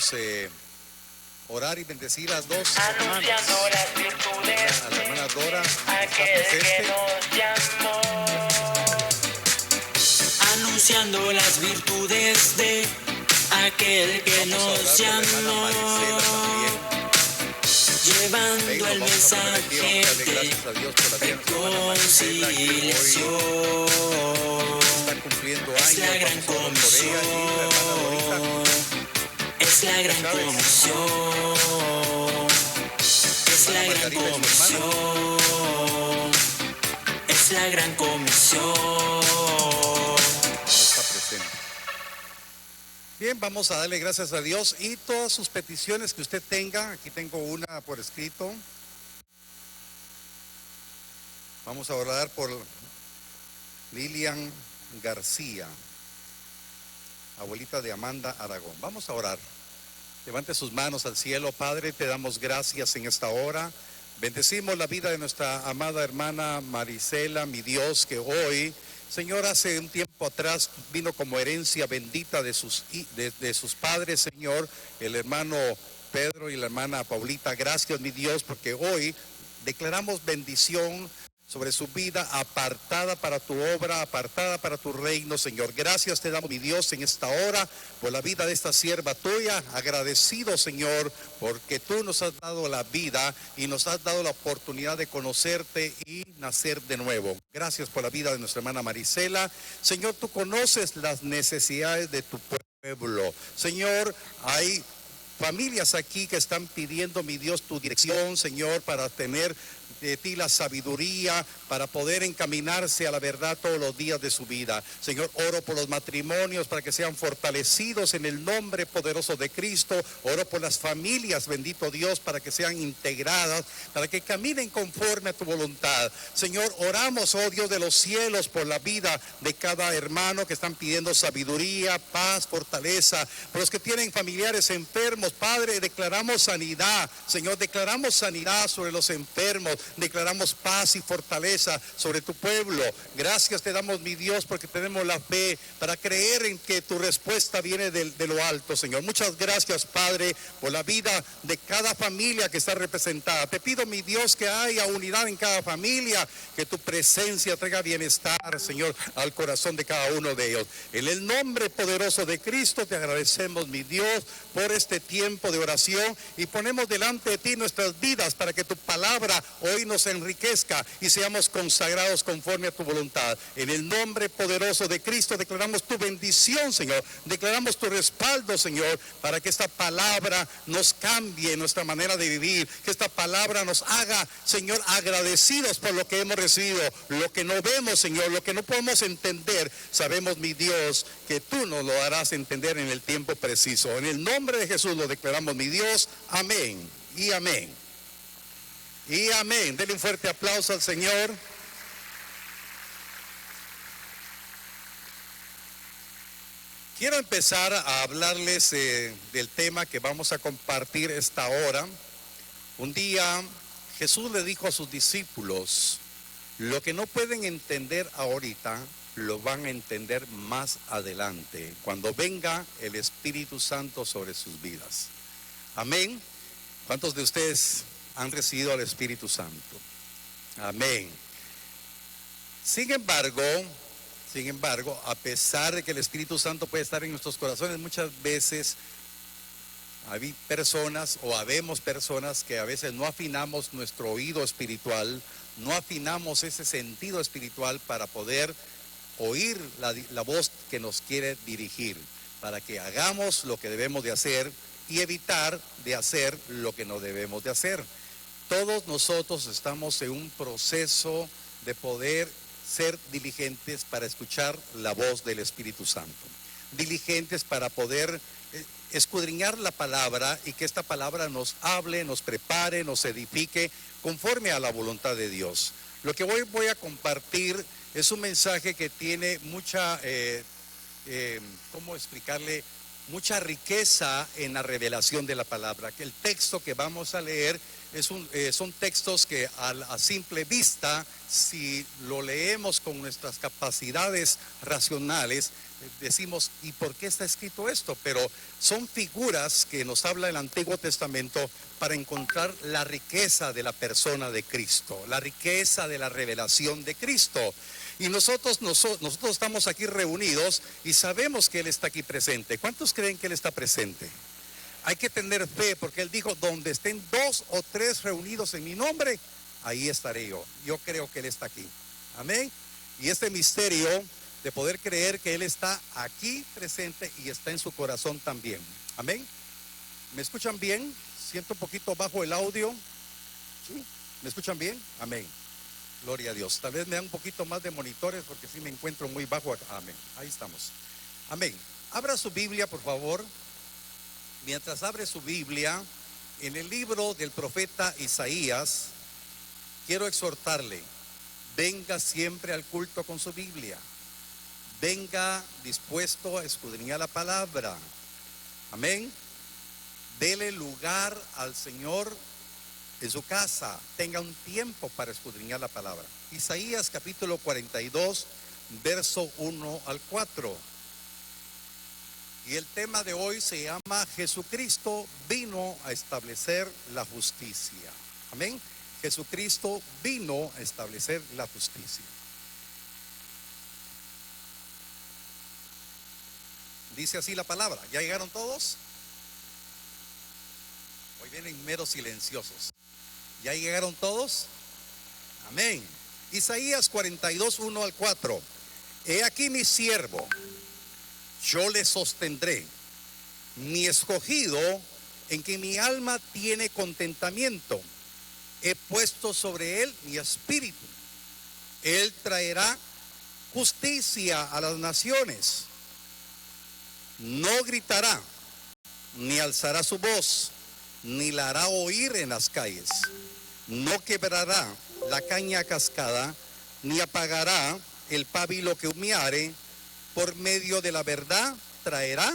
Queremos orar y bendecir a las dos hermanas. Anunciando las virtudes A la hermana Dora, que está aquel que presente. nos llamó. Anunciando las virtudes de aquel que Vamos a nos orar por la hermana Marisela llamó, también. llevando el Vamos a poner aquí, mensaje vamos a darle de gracias a Dios por la vida de nuestra hermana Marisela, que hoy reconciliación. está cumpliendo Es años. la gran Vamos a orar por ella y la hermana Dorita. comisión, es la gran Chávez. comisión, es la Hermana gran Margarita y su hermana. comisión, es la gran comisión. No está presente. Bien, vamos a darle gracias a Dios y todas sus peticiones que usted tenga. Aquí tengo una por escrito. Vamos a orar por Lilian García, abuelita de Amanda Aragón. Vamos a orar. Levante sus manos al cielo. Padre, te damos gracias en esta hora. Bendecimos la vida de nuestra amada hermana Marisela, mi Dios, que hoy, Señor, hace un tiempo atrás vino como herencia bendita de sus padres, Señor, el hermano Pedro y la hermana Paulita. Gracias, mi Dios, porque hoy declaramos bendición sobre su vida, apartada para tu obra, apartada para tu reino, Señor. Gracias te damos, mi Dios, en esta hora, por la vida de esta sierva tuya. Agradecido, Señor, porque tú nos has dado la vida y nos has dado la oportunidad de conocerte y nacer de nuevo. Gracias por la vida de nuestra hermana Marisela. Señor, tú conoces las necesidades de tu pueblo. Señor, hay familias aquí que están pidiendo, mi Dios, tu dirección, Señor, para tener de ti la sabiduría, para poder encaminarse a la verdad todos los días de su vida. Señor, oro por los matrimonios para que sean fortalecidos en el nombre poderoso de Cristo. Oro por las familias, bendito Dios, para que sean integradas, para que caminen conforme a tu voluntad. Señor, oramos, oh Dios de los cielos, por la vida de cada hermano que están pidiendo sabiduría, paz, fortaleza. Por los que tienen familiares enfermos, Padre, declaramos sanidad. Señor, declaramos sanidad sobre los enfermos. Declaramos paz y fortaleza sobre tu pueblo. Gracias te damos, mi Dios, porque tenemos la fe para creer en que tu respuesta viene de lo alto, Señor. Muchas gracias, Padre, por la vida de cada familia que está representada. Te pido, mi Dios, que haya unidad en cada familia, que tu presencia traiga bienestar, Señor, al corazón de cada uno de ellos. En el nombre poderoso de Cristo te agradecemos, mi Dios, por este tiempo de oración y ponemos delante de ti nuestras vidas para que tu palabra hoy nos enriquezca y seamos consagrados conforme a tu voluntad. En el nombre poderoso de Cristo declaramos tu bendición, Señor. Declaramos tu respaldo, Señor, para que esta palabra nos cambie nuestra manera de vivir. Que esta palabra nos haga, Señor, agradecidos por lo que hemos recibido. Lo que no vemos, Señor, lo que no podemos entender, sabemos, mi Dios, que tú nos lo harás entender en el tiempo preciso. En el nombre de Jesús lo declaramos, mi Dios. Amén y amén. Y amén. Denle un fuerte aplauso al Señor. Quiero empezar a hablarles del tema que vamos a compartir esta hora. Un día Jesús le dijo a sus discípulos, lo que no pueden entender ahorita, lo van a entender más adelante, cuando venga el Espíritu Santo sobre sus vidas. Amén. ¿Cuántos de ustedes han recibido al Espíritu Santo? Amén. Sin embargo, a pesar de que el Espíritu Santo puede estar en nuestros corazones, muchas veces hay personas o habemos personas que a veces no afinamos nuestro oído espiritual, no afinamos ese sentido espiritual para poder oír la voz que nos quiere dirigir, para que hagamos lo que debemos de hacer y evitar de hacer lo que no debemos de hacer. Todos nosotros estamos en un proceso de poder ser diligentes para escuchar la voz del Espíritu Santo. Diligentes para poder escudriñar la palabra y que esta palabra nos hable, nos prepare, nos edifique conforme a la voluntad de Dios. Lo que hoy voy a compartir es un mensaje que tiene mucha, ¿cómo explicarle? Mucha riqueza en la revelación de la palabra. Que el texto que vamos a leer son textos que a simple vista, si lo leemos con nuestras capacidades racionales, decimos, ¿y por qué está escrito esto? Pero son figuras que nos habla el Antiguo Testamento para encontrar la riqueza de la persona de Cristo, la riqueza de la revelación de Cristo. Y nosotros estamos aquí reunidos y sabemos que Él está aquí presente. ¿Cuántos creen que Él está presente? Hay que tener fe, porque Él dijo, donde estén 2 o 3 reunidos en mi nombre, ahí estaré yo. Yo creo que Él está aquí. Amén. Y este misterio de poder creer que Él está aquí presente y está en su corazón también. Amén. ¿Me escuchan bien? Siento un poquito bajo el audio. ¿Sí? ¿Me escuchan bien? Amén. Gloria a Dios. Tal vez me dan un poquito más de monitores porque sí me encuentro muy bajo acá. Amén. Ahí estamos. Amén. Abra su Biblia, por favor. Mientras abre su Biblia, en el libro del profeta Isaías, quiero exhortarle, venga siempre al culto con su Biblia. Venga dispuesto a escudriñar la palabra. Amén. Dele lugar al Señor en su casa. Tenga un tiempo para escudriñar la palabra. Isaías capítulo 42, verso 1 al 4. Y el tema de hoy se llama Jesucristo vino a establecer la justicia. Amén. Jesucristo vino a establecer la justicia. Dice así la palabra. ¿Ya llegaron todos? Hoy vienen meros silenciosos. ¿Ya llegaron todos? Amén. Isaías 42, 1 al 4. He aquí mi siervo, yo le sostendré, mi escogido, en que mi alma tiene contentamiento. He puesto sobre él mi espíritu. Él traerá justicia a las naciones. No gritará, ni alzará su voz, ni la hará oír en las calles. No quebrará la caña cascada, ni apagará el pábilo que humeare. Por medio de la verdad traerá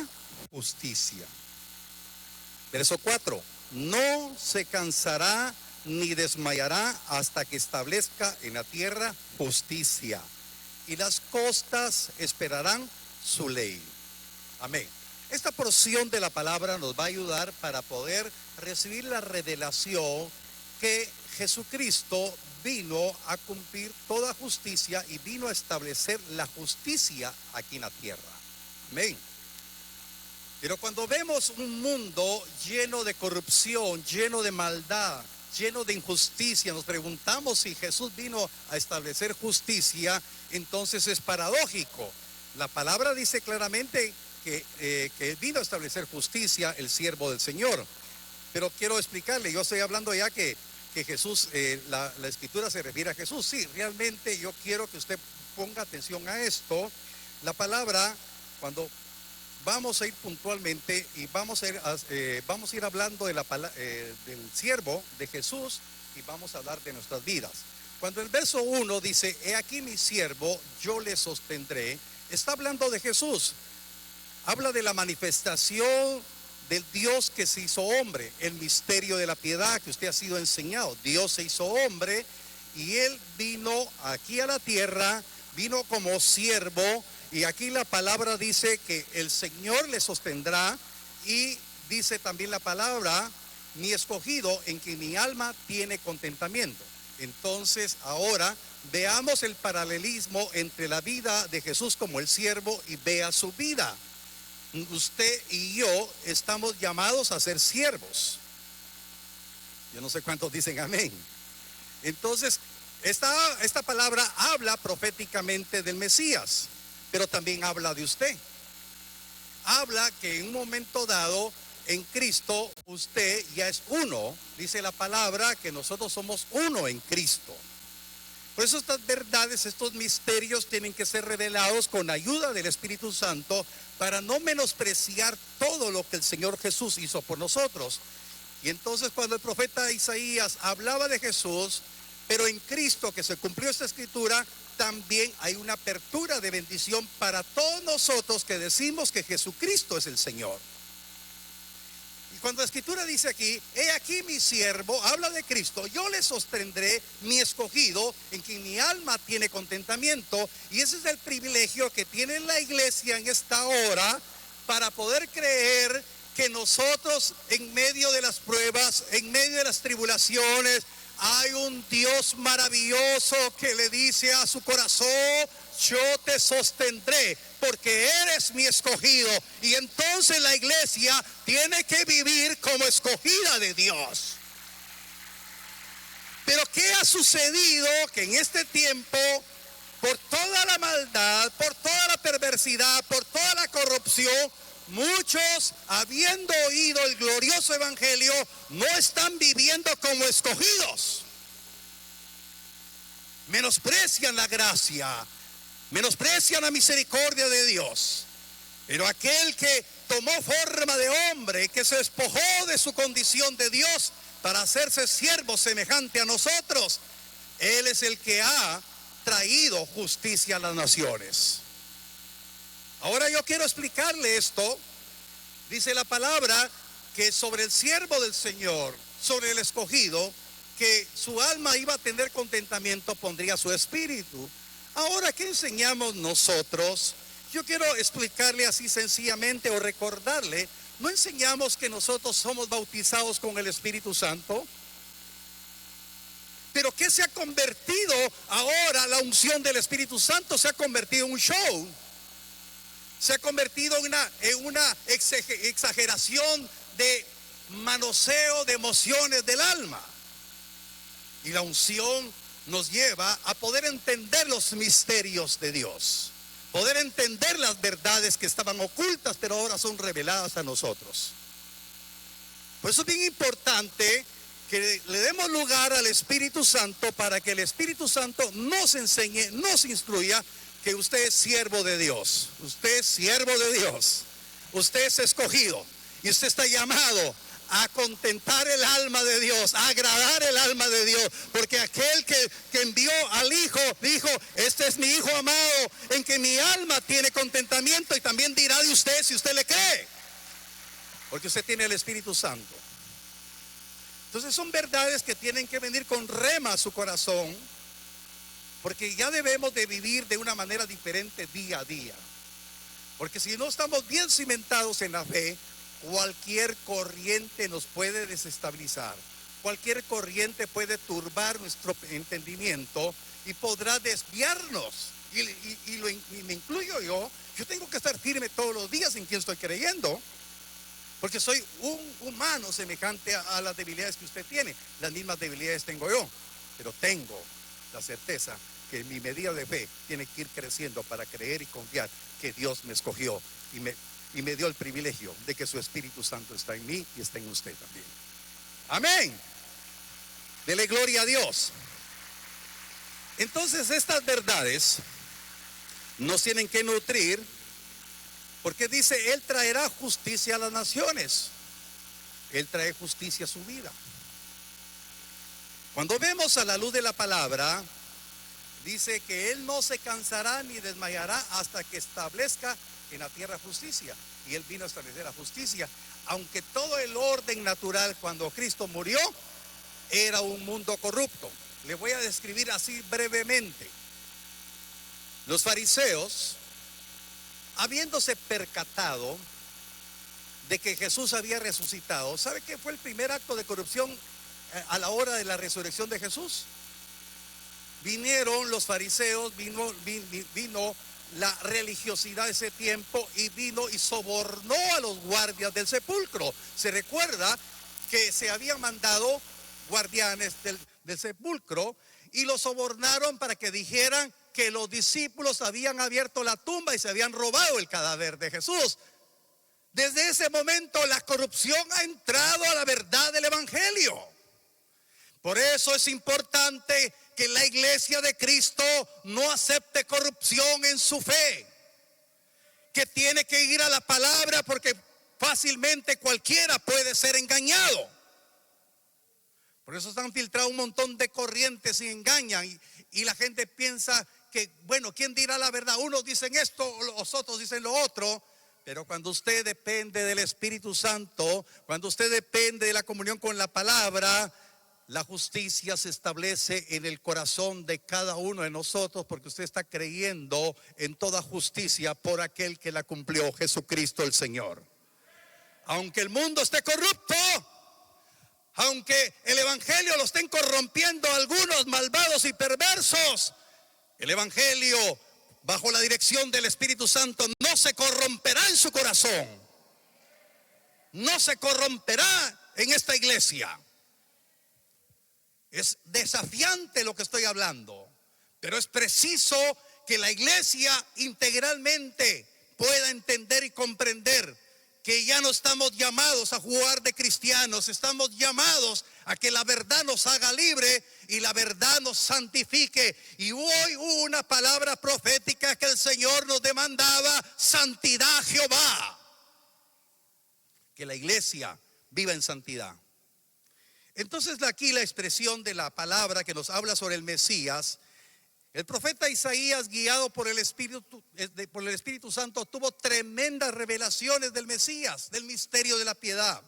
justicia. Verso 4. No se cansará ni desmayará hasta que establezca en la tierra justicia. Y las costas esperarán su ley. Amén. Esta porción de la palabra nos va a ayudar para poder recibir la revelación que Jesucristo vino a cumplir toda justicia y vino a establecer la justicia aquí en la tierra. Amén. Pero cuando vemos un mundo lleno de corrupción, lleno de maldad, lleno de injusticia, nos preguntamos si Jesús vino a establecer justicia, entonces es paradójico. La palabra dice claramente que vino a establecer justicia el siervo del Señor. Pero quiero explicarle, yo estoy hablando ya que Jesús, la escritura se refiere a Jesús. Sí, realmente yo quiero que usted ponga atención a esto. La palabra, cuando vamos a ir puntualmente y vamos a ir hablando de del siervo de Jesús y vamos a hablar de nuestras vidas. Cuando el verso 1 dice, he aquí mi siervo, yo le sostendré, está hablando de Jesús. Habla de la manifestación del Dios que se hizo hombre, el misterio de la piedad que usted ha sido enseñado. Dios se hizo hombre y Él vino aquí a la tierra, vino como siervo, y aquí la palabra dice que el Señor le sostendrá, y dice también la palabra, mi escogido, en que mi alma tiene contentamiento. Entonces ahora veamos el paralelismo entre la vida de Jesús como el siervo y vea su vida. Usted y yo estamos llamados a ser siervos. Yo no sé cuántos dicen amén. Entonces, esta palabra habla proféticamente del Mesías, pero también habla de usted. Habla que en un momento dado, en Cristo, usted ya es uno. Dice la palabra que nosotros somos uno en Cristo. Por eso estas verdades, estos misterios tienen que ser revelados con ayuda del Espíritu Santo para no menospreciar todo lo que el Señor Jesús hizo por nosotros. Y entonces cuando el profeta Isaías hablaba de Jesús, pero en Cristo que se cumplió esta escritura, también hay una apertura de bendición para todos nosotros que decimos que Jesucristo es el Señor. Y cuando la escritura dice aquí, he aquí mi siervo, habla de Cristo, yo le sostendré mi escogido, en quien mi alma tiene contentamiento. Y ese es el privilegio que tiene la iglesia en esta hora, para poder creer que nosotros, en medio de las pruebas, en medio de las tribulaciones, hay un Dios maravilloso que le dice a su corazón: yo te sostendré porque eres mi escogido. Y entonces la iglesia tiene que vivir como escogida de Dios. Pero ¿qué ha sucedido? Que en este tiempo, por toda la maldad, por toda la perversidad, por toda la corrupción, muchos, habiendo oído el glorioso evangelio, no están viviendo como escogidos. Menosprecian la gracia, menosprecian la misericordia de Dios. Pero aquel que tomó forma de hombre, que se despojó de su condición de Dios para hacerse siervo semejante a nosotros, Él es el que ha traído justicia a las naciones. Ahora yo quiero explicarle esto. Dice la palabra que sobre el siervo del Señor, sobre el escogido, que su alma iba a tener contentamiento, pondría su espíritu. Ahora, ¿qué enseñamos nosotros? Yo quiero explicarle así sencillamente, o recordarle, ¿no enseñamos que nosotros somos bautizados con el Espíritu Santo? Pero ¿qué se ha convertido ahora? La unción del Espíritu Santo se ha convertido en un show. Se ha convertido en una exageración de manoseo de emociones del alma. Y la unción nos lleva a poder entender los misterios de Dios, poder entender las verdades que estaban ocultas, pero ahora son reveladas a nosotros. Por eso es bien importante que le demos lugar al Espíritu Santo, para que el Espíritu Santo nos enseñe, nos instruya que usted es siervo de Dios. Usted es siervo de Dios. Usted es escogido. Y usted está llamado a contentar el alma de Dios, a agradar el alma de Dios. Porque aquel que envió al Hijo dijo: este es mi Hijo amado, en que mi alma tiene contentamiento. Y también dirá de usted, si usted le cree, porque usted tiene el Espíritu Santo. Entonces son verdades que tienen que venir con rema a su corazón, porque ya debemos de vivir de una manera diferente día a día. Porque si no estamos bien cimentados en la fe, cualquier corriente nos puede desestabilizar. Cualquier corriente puede turbar nuestro entendimiento y podrá desviarnos. Y me incluyo yo. Yo tengo que estar firme todos los días en quien estoy creyendo, porque soy un humano semejante a las debilidades que usted tiene. Las mismas debilidades tengo yo, pero tengo la certeza que mi medida de fe tiene que ir creciendo para creer y confiar que Dios me escogió y me dio el privilegio de que su Espíritu Santo está en mí y está en usted también. Amén. Dele gloria a Dios. Entonces estas verdades nos tienen que nutrir, porque dice: Él traerá justicia a las naciones. Él trae justicia a su vida. Cuando vemos a la luz de la palabra, dice que Él no se cansará ni desmayará hasta que establezca en la tierra justicia. Y Él vino a establecer la justicia. Aunque todo el orden natural cuando Cristo murió era un mundo corrupto. Le voy a describir así brevemente. Los fariseos, habiéndose percatado de que Jesús había resucitado, ¿sabe qué fue el primer acto de corrupción a la hora de la resurrección de Jesús? Vinieron los fariseos, vino la religiosidad de ese tiempo, y vino y sobornó a los guardias del sepulcro. Se recuerda que se habían mandado guardianes del sepulcro y los sobornaron para que dijeran que los discípulos habían abierto la tumba y se habían robado el cadáver de Jesús. Desde ese momento la corrupción ha entrado a la verdad del evangelio. Por eso es importante que la iglesia de Cristo no acepte corrupción en su fe, que tiene que ir a la palabra, porque fácilmente cualquiera puede ser engañado. Por eso se han filtrado un montón de corrientes y engañan, y la gente piensa que, bueno, ¿quién dirá la verdad? Unos dicen esto, los otros dicen lo otro, Pero cuando usted depende del Espíritu Santo, cuando usted depende de la comunión con la palabra, la justicia se establece en el corazón de cada uno de nosotros, porque usted está creyendo en toda justicia por aquel que la cumplió, Jesucristo el Señor. Aunque el mundo esté corrupto, aunque el evangelio lo estén corrompiendo algunos malvados y perversos, el evangelio bajo la dirección del Espíritu Santo no se corromperá en su corazón, no se corromperá en esta iglesia. Es desafiante lo que estoy hablando, pero es preciso que la iglesia integralmente pueda entender y comprender que ya no estamos llamados a jugar de cristianos, estamos llamados a que la verdad nos haga libre y la verdad nos santifique. Y hoy hubo una palabra profética que el Señor nos demandaba: santidad, Jehová. Que la iglesia viva en santidad. Entonces aquí la expresión de la palabra que nos habla sobre el Mesías, el profeta Isaías, guiado por el Espíritu Santo, tuvo tremendas revelaciones del Mesías, del misterio de la piedad.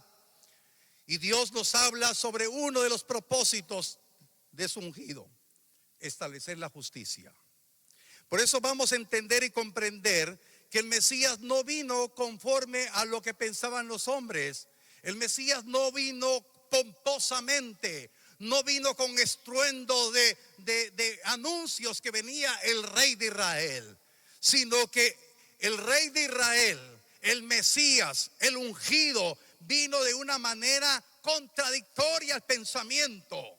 Y Dios nos habla sobre uno de los propósitos de su ungido: establecer la justicia. Por eso vamos a entender y comprender que el Mesías no vino conforme a lo que pensaban los hombres. El Mesías no vino pomposamente, no vino con estruendo de anuncios que venía el Rey de Israel, sino que el Rey de Israel, el Mesías, el ungido, vino de una manera contradictoria al pensamiento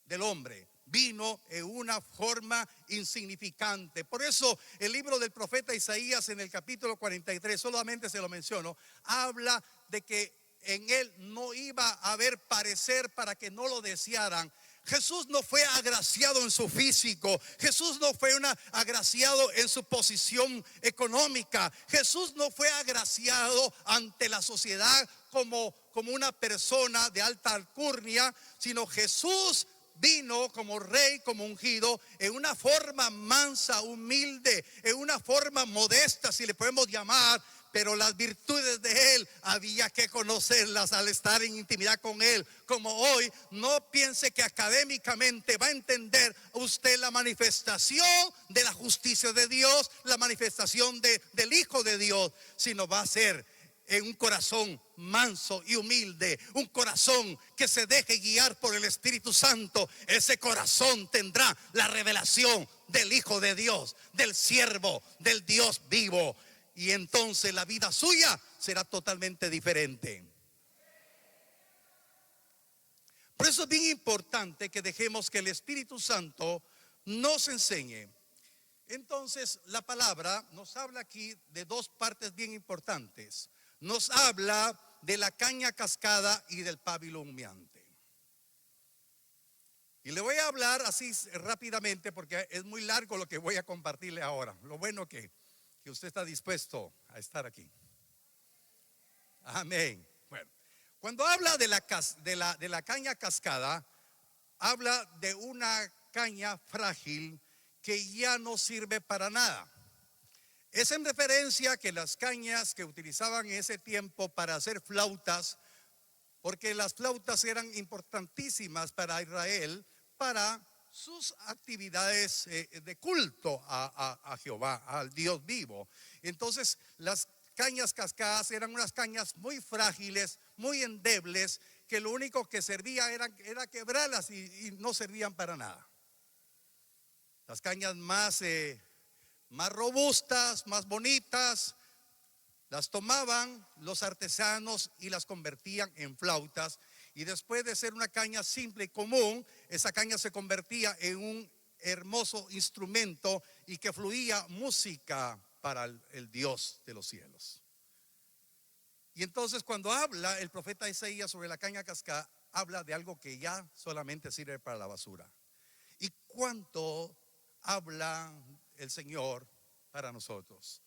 del hombre. Vino en una forma insignificante. Por eso el libro del profeta Isaías, en el capítulo 43, solamente se lo menciono, habla de que en él no iba a haber parecer para que no lo desearan. Jesús no fue agraciado en su físico, Jesús no fue agraciado en su posición económica, Jesús no fue agraciado ante la sociedad como una persona de alta alcurnia, sino Jesús vino como rey, como ungido, en una forma mansa, humilde, en una forma modesta, si le podemos llamar. Pero las virtudes de él había que conocerlas al estar en intimidad con él. Como hoy, no piense que académicamente va a entender usted la manifestación de la justicia de Dios, la manifestación del Hijo de Dios, sino va a ser en un corazón manso y humilde, un corazón que se deje guiar por el Espíritu Santo. Ese corazón tendrá la revelación del Hijo de Dios, del siervo, del Dios vivo. Y entonces la vida suya será totalmente diferente. Por eso es bien importante que dejemos que el Espíritu Santo nos enseñe. Entonces la palabra nos habla aquí de dos partes bien importantes. Nos habla de la caña cascada y del pábilo humeante. Y le voy a hablar así rápidamente porque es muy largo lo que voy a compartirle ahora. Lo bueno que usted está dispuesto a estar aquí. Amén. Bueno, cuando habla de la caña cascada, habla de una caña frágil que ya no sirve para nada. Es en referencia a que las cañas que utilizaban en ese tiempo para hacer flautas, porque las flautas eran importantísimas para Israel, para sus actividades de culto a Jehová, al Dios vivo. Entonces las cañas cascadas eran unas cañas muy frágiles, muy endebles, que lo único que servía era quebrarlas y no servían para nada. Las cañas más robustas, más bonitas, las tomaban los artesanos y las convertían en flautas. Y después de ser una caña simple y común, esa caña se convertía en un hermoso instrumento y que fluía música para el Dios de los cielos. Y entonces cuando habla el profeta Isaías sobre la caña cascada, habla de algo que ya solamente sirve para la basura. ¿Y cuánto habla el Señor para nosotros?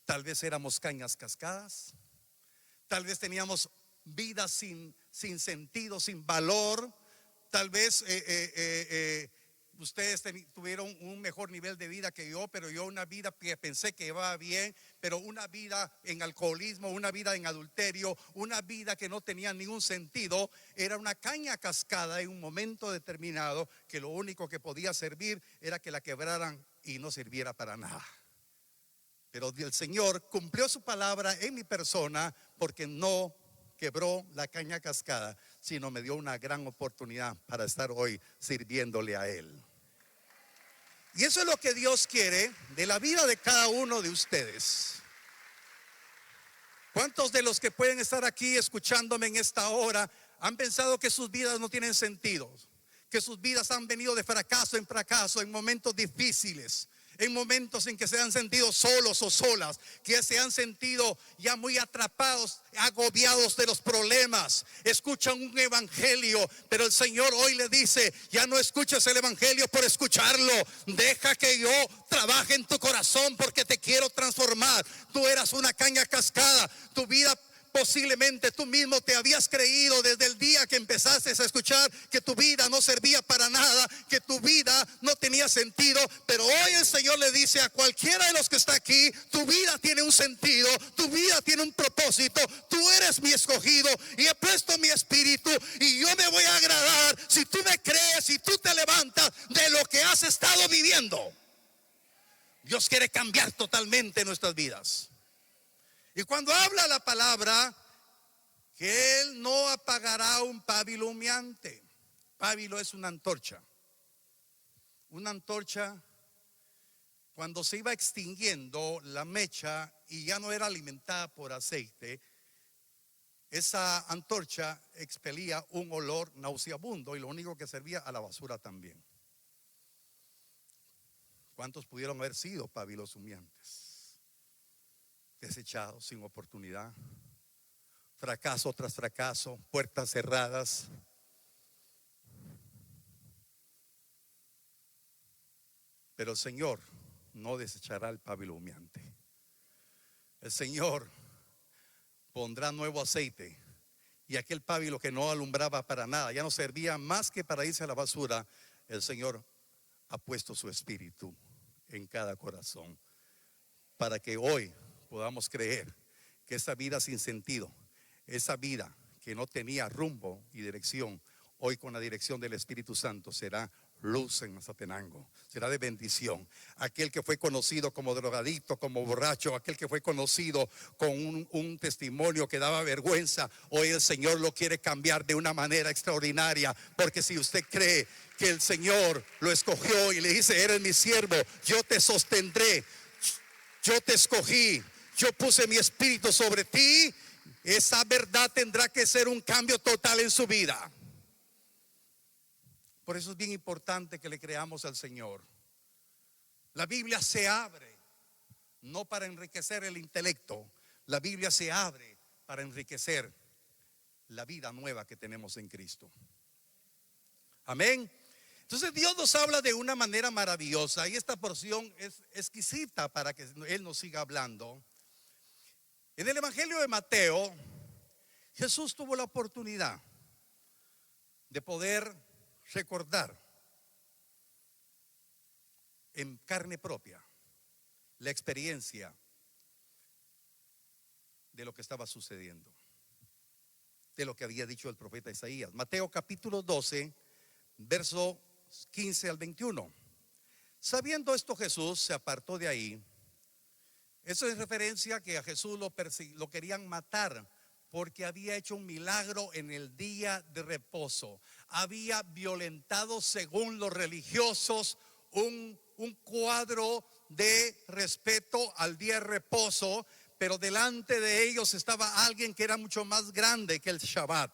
Tal vez éramos cañas cascadas, tal vez teníamos vida sin sentido, sin valor. Tal vez ustedes tuvieron un mejor nivel de vida que yo, pero yo una vida que pensé que iba bien, pero una vida en alcoholismo, una vida en adulterio, una vida que no tenía ningún sentido. Era una caña cascada en un momento determinado que lo único que podía servir era que la quebraran y no sirviera para nada. Pero el Señor cumplió su palabra en mi persona, porque no quebró la caña cascada, sino me dio una gran oportunidad para estar hoy sirviéndole a Él. Y eso es lo que Dios quiere de la vida de cada uno de ustedes. ¿Cuántos de los que pueden estar aquí escuchándome en esta hora han pensado que sus vidas no tienen sentido? Que sus vidas han venido de fracaso en fracaso, en momentos difíciles, en momentos en que se han sentido solos o solas, que se han sentido ya muy atrapados, agobiados de los problemas. Escuchan un evangelio, pero el Señor hoy le dice: ya no escuches el evangelio por escucharlo, deja que yo trabaje en tu corazón, porque te quiero transformar. Tú eras una caña cascada, tu vida posiblemente tú mismo te habías creído desde el día que empezaste a escuchar que tu vida no servía para nada, que tu vida no tenía sentido. Pero hoy el Señor le dice a cualquiera de los que está aquí: tu vida tiene un sentido, tu vida tiene un propósito, tú eres mi escogido y he puesto mi espíritu, y yo me voy a agradar si tú me crees, si tú te levantas de lo que has estado viviendo. Dios quiere cambiar totalmente nuestras vidas. Y cuando habla la palabra que Él no apagará un pábilo humeante. Pábilo es una antorcha. Una antorcha, cuando se iba extinguiendo la mecha y ya no era alimentada por aceite, esa antorcha expelía un olor nauseabundo y lo único que servía a la basura también. ¿Cuántos pudieron haber sido pábilos humeantes? Desechados, sin oportunidad, fracaso tras fracaso, puertas cerradas. Pero el Señor no desechará el pábilo humeante. El Señor pondrá nuevo aceite, y aquel pábilo que no alumbraba para nada, ya no servía más que para irse a la basura, el Señor ha puesto su espíritu en cada corazón, para que hoy podamos creer que esa vida sin sentido, esa vida que no tenía rumbo y dirección, hoy con la dirección del Espíritu Santo será luz en Mazatenango, será de bendición. Aquel que fue conocido como drogadicto, como borracho, aquel que fue conocido con un testimonio que daba vergüenza, hoy el Señor lo quiere cambiar de una manera extraordinaria, porque si usted cree que el Señor lo escogió y le dice: eres mi siervo, yo te sostendré, yo te escogí, yo puse mi espíritu sobre ti, esa verdad tendrá que ser un cambio total en su vida. Por eso es bien importante que le creamos al Señor. La Biblia se abre no para enriquecer el intelecto, la Biblia se abre para enriquecer la vida nueva que tenemos en Cristo. Amén. Entonces Dios nos habla de una manera maravillosa, y esta porción es exquisita para que Él nos siga hablando. En el Evangelio de Mateo, Jesús tuvo la oportunidad de poder recordar en carne propia la experiencia de lo que estaba sucediendo, de lo que había dicho el profeta Isaías. Mateo capítulo 12, verso 15 al 21. Sabiendo esto, Jesús se apartó de ahí. Eso es referencia que a Jesús lo querían matar, porque había hecho un milagro en el día de reposo. Había violentado, según los religiosos, un cuadro de respeto al día de reposo, pero delante de ellos estaba alguien que era mucho más grande que el Shabbat.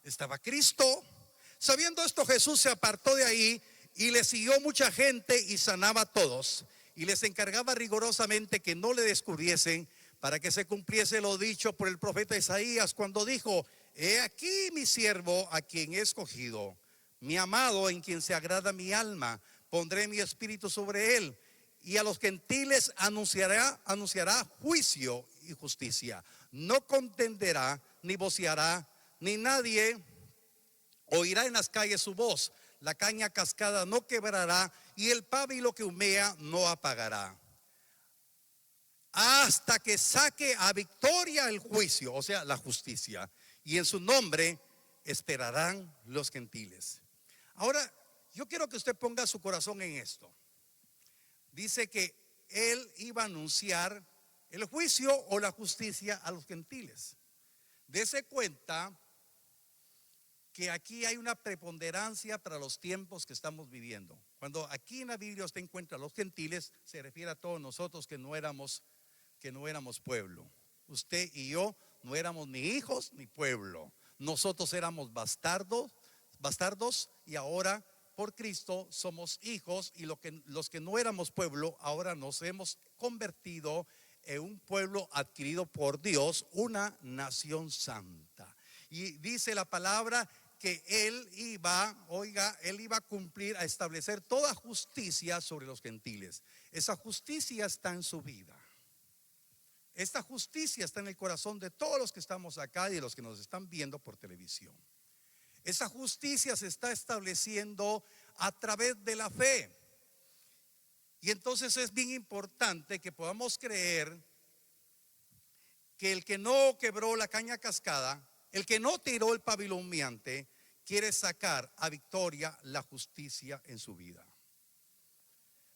Estaba Cristo. Sabiendo esto, Jesús se apartó de ahí y le siguió mucha gente y sanaba a todos, y les encargaba rigurosamente que no le descubriesen, para que se cumpliese lo dicho por el profeta Isaías cuando dijo: he aquí mi siervo a quien he escogido, mi amado en quien se agrada mi alma, pondré mi espíritu sobre él, y a los gentiles anunciará juicio y justicia. No contenderá ni voceará, ni nadie oirá en las calles su voz. la caña cascada no quebrará y el pábilo que humea no apagará, hasta que saque a victoria el juicio, o sea, la justicia, y en su nombre esperarán los gentiles. Ahora, yo quiero que usted ponga su corazón en esto. Dice que él iba a anunciar el juicio o la justicia a los gentiles. Dese cuenta que aquí hay una preponderancia para los tiempos que estamos viviendo. Cuando aquí en la Biblia usted encuentra a los gentiles, se refiere a todos nosotros que no éramos pueblo. Usted y yo no éramos ni hijos ni pueblo. Nosotros éramos bastardos y ahora por Cristo somos hijos, y los que no éramos pueblo ahora nos hemos convertido en un pueblo adquirido por Dios, una nación santa. Y dice la palabra que él iba a cumplir, a establecer toda justicia sobre los gentiles. Esa justicia está en su vida. Esta justicia está en el corazón de todos los que estamos acá y de los que nos están viendo por televisión. Esa justicia se está estableciendo a través de la fe. Y entonces es bien importante que podamos creer que el que no quebró la caña cascada, el que no tiró el pábilo humeante, quiere sacar a victoria la justicia en su vida.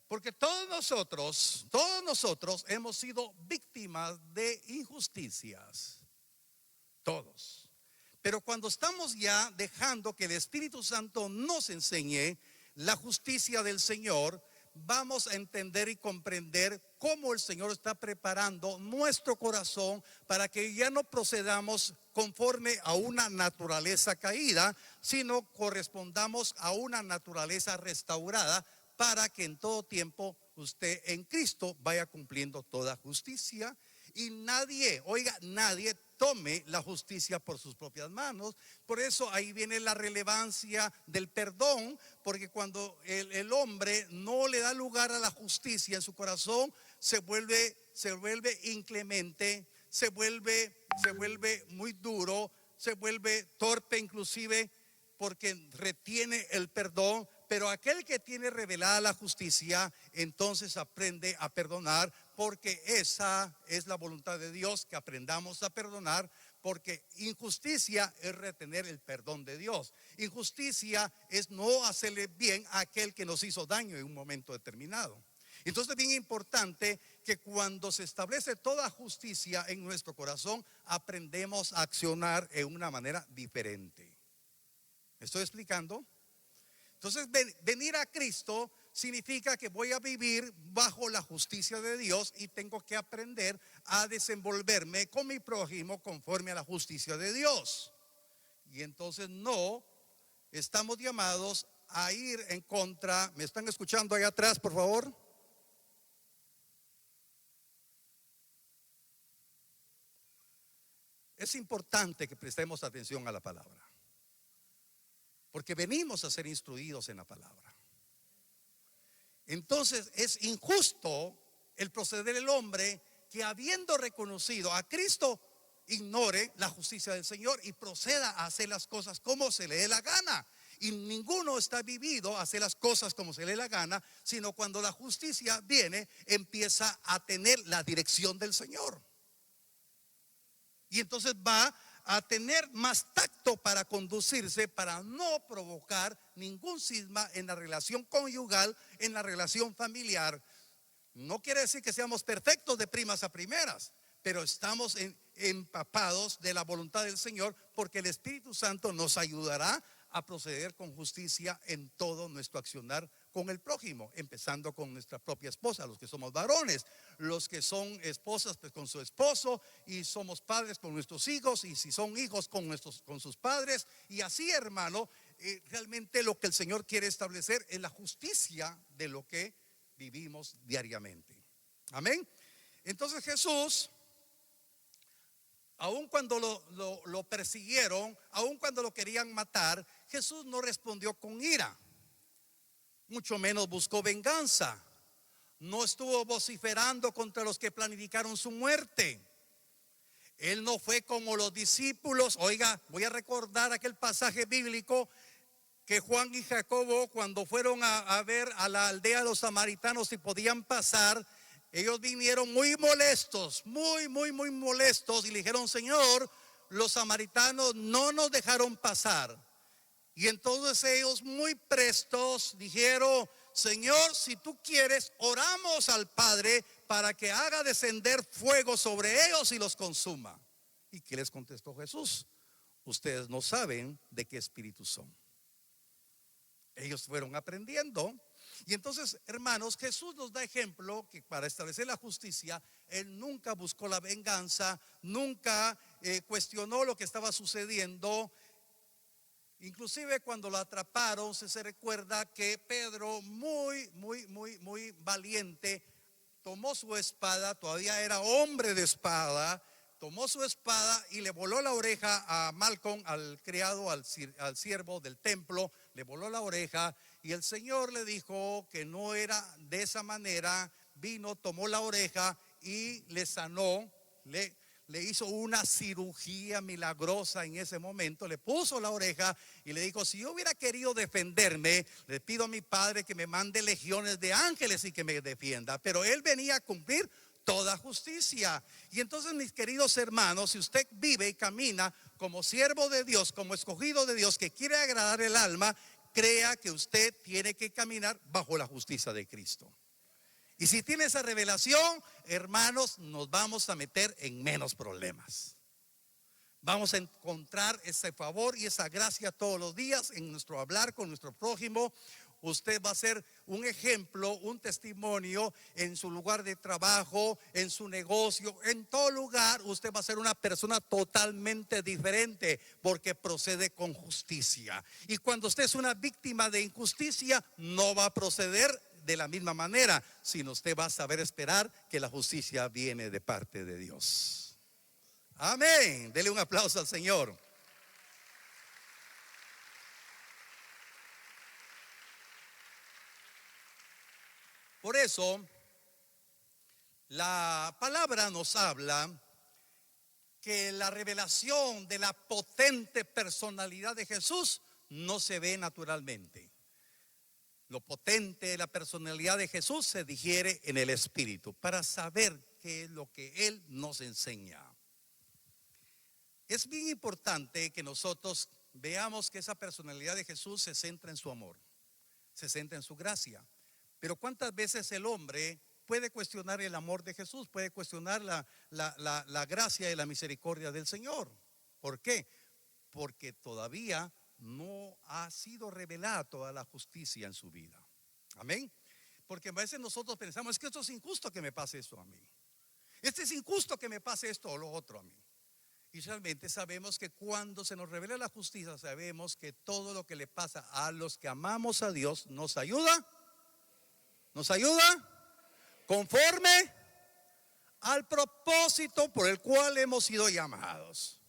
Porque todos nosotros hemos sido víctimas de injusticias. Todos. Pero cuando estamos ya dejando que el Espíritu Santo nos enseñe la justicia del Señor, vamos a entender y comprender cómo el Señor está preparando nuestro corazón para que ya no procedamos conforme a una naturaleza caída, sino correspondamos a una naturaleza restaurada, para que en todo tiempo usted en Cristo vaya cumpliendo toda justicia y nadie tome la justicia por sus propias manos. Por eso ahí viene la relevancia del perdón, porque cuando el hombre no le da lugar a la justicia en su corazón, se vuelve inclemente, se vuelve muy duro, se vuelve torpe inclusive, porque retiene el perdón. Pero aquel que tiene revelada la justicia, entonces aprende a perdonar, porque esa es la voluntad de Dios, que aprendamos a perdonar, porque injusticia es retener el perdón de Dios. Injusticia es no hacerle bien a aquel que nos hizo daño en un momento determinado. Entonces es bien importante que cuando se establece toda justicia en nuestro corazón, aprendemos a accionar en una manera diferente. ¿Me estoy explicando? Entonces venir a Cristo significa que voy a vivir bajo la justicia de Dios y tengo que aprender a desenvolverme con mi prójimo conforme a la justicia de Dios. Y entonces no estamos llamados a ir en contra. ¿Me están escuchando ahí atrás, por favor? Es importante que prestemos atención a la palabra, porque venimos a ser instruidos en la palabra. Entonces es injusto el proceder del hombre que, habiendo reconocido a Cristo, ignore la justicia del Señor y proceda a hacer las cosas como se le dé la gana. Y ninguno está vivido a hacer las cosas como se le dé la gana, sino cuando la justicia viene, empieza a tener la dirección del Señor. Y entonces va a tener más tacto para conducirse, para no provocar ningún cisma en la relación conyugal, en la relación familiar. No quiere decir que seamos perfectos de primas a primeras, pero estamos empapados de la voluntad del Señor, porque el Espíritu Santo nos ayudará a proceder con justicia en todo nuestro accionar con el prójimo, empezando con nuestra propia esposa, los que somos varones, los que son esposas pues con su esposo, y somos padres con nuestros hijos, y si son hijos con sus padres, y así, hermano. Realmente lo que el Señor quiere establecer es la justicia de lo que vivimos diariamente. Amén. Entonces Jesús, aun cuando lo persiguieron, aun cuando lo querían matar, Jesús no respondió con ira, mucho menos buscó venganza. No estuvo vociferando contra los que planificaron su muerte. Él no fue como los discípulos. Oiga, voy a recordar aquel pasaje bíblico que Juan y Jacobo, cuando fueron a ver a la aldea de los samaritanos si podían pasar, ellos vinieron muy molestos, muy molestos, y le dijeron: Señor, los samaritanos no nos dejaron pasar. Y entonces ellos muy prestos dijeron: Señor, si tú quieres, oramos al Padre para que haga descender fuego sobre ellos y los consuma. ¿Y qué les contestó Jesús? Ustedes no saben de qué espíritu son. Ellos fueron aprendiendo. Y entonces, hermanos, Jesús nos da ejemplo que para establecer la justicia, Él nunca buscó la venganza, nunca cuestionó lo que estaba sucediendo. Inclusive cuando lo atraparon, se recuerda que Pedro, muy valiente, tomó su espada, todavía era hombre de espada, tomó su espada y le voló la oreja a Malcom, al criado, al siervo del templo, le voló la oreja, y el Señor le dijo que no era de esa manera. Vino, tomó la oreja y le sanó, le hizo una cirugía milagrosa en ese momento, le puso la oreja y le dijo: si yo hubiera querido defenderme, le pido a mi Padre que me mande legiones de ángeles y que me defienda. Pero Él venía a cumplir toda justicia. Y entonces, mis queridos hermanos, si usted vive y camina como siervo de Dios, como escogido de Dios, que quiere agradar el alma, crea que usted tiene que caminar bajo la justicia de Cristo. Y si tiene esa revelación, hermanos, nos vamos a meter en menos problemas. Vamos a encontrar ese favor y esa gracia todos los días en nuestro hablar con nuestro prójimo. Usted va a ser un ejemplo, un testimonio en su lugar de trabajo, en su negocio, en todo lugar. Usted va a ser una persona totalmente diferente porque procede con justicia. Y cuando usted es una víctima de injusticia, no va a proceder de la misma manera, sino usted va a saber esperar que la justicia viene de parte de Dios. Amén. Dele un aplauso al Señor. Por eso, la palabra nos habla que la revelación de la potente personalidad de Jesús no se ve naturalmente. Lo potente de la personalidad de Jesús se digiere en el Espíritu para saber qué es lo que Él nos enseña. Es bien importante que nosotros veamos que esa personalidad de Jesús se centra en su amor, se centra en su gracia. Pero ¿cuántas veces el hombre puede cuestionar el amor de Jesús? Puede cuestionar la gracia y la misericordia del Señor. ¿Por qué? Porque todavía no ha sido revelada toda la justicia en su vida. Amén. Porque a veces nosotros pensamos: es que esto es injusto que me pase esto a mí. Este es injusto que me pase esto o lo otro a mí. Y realmente sabemos que cuando se nos revela la justicia, sabemos que todo lo que le pasa a los que amamos a Dios nos ayuda. ¿Nos ayuda? Conforme al propósito por el cual hemos sido llamados.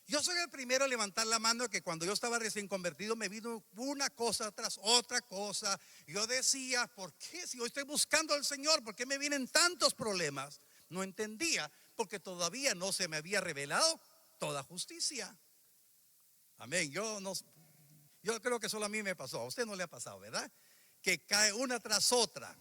Yo soy el primero a levantar la mano que cuando yo estaba recién convertido me vino una cosa tras otra cosa. Yo decía: ¿por qué? Si yo estoy buscando al Señor, ¿por qué me vienen tantos problemas? No entendía, porque todavía no se me había revelado toda justicia. Amén. Yo creo que solo a mí me pasó. A usted no le ha pasado, ¿verdad? Que cae una tras otra.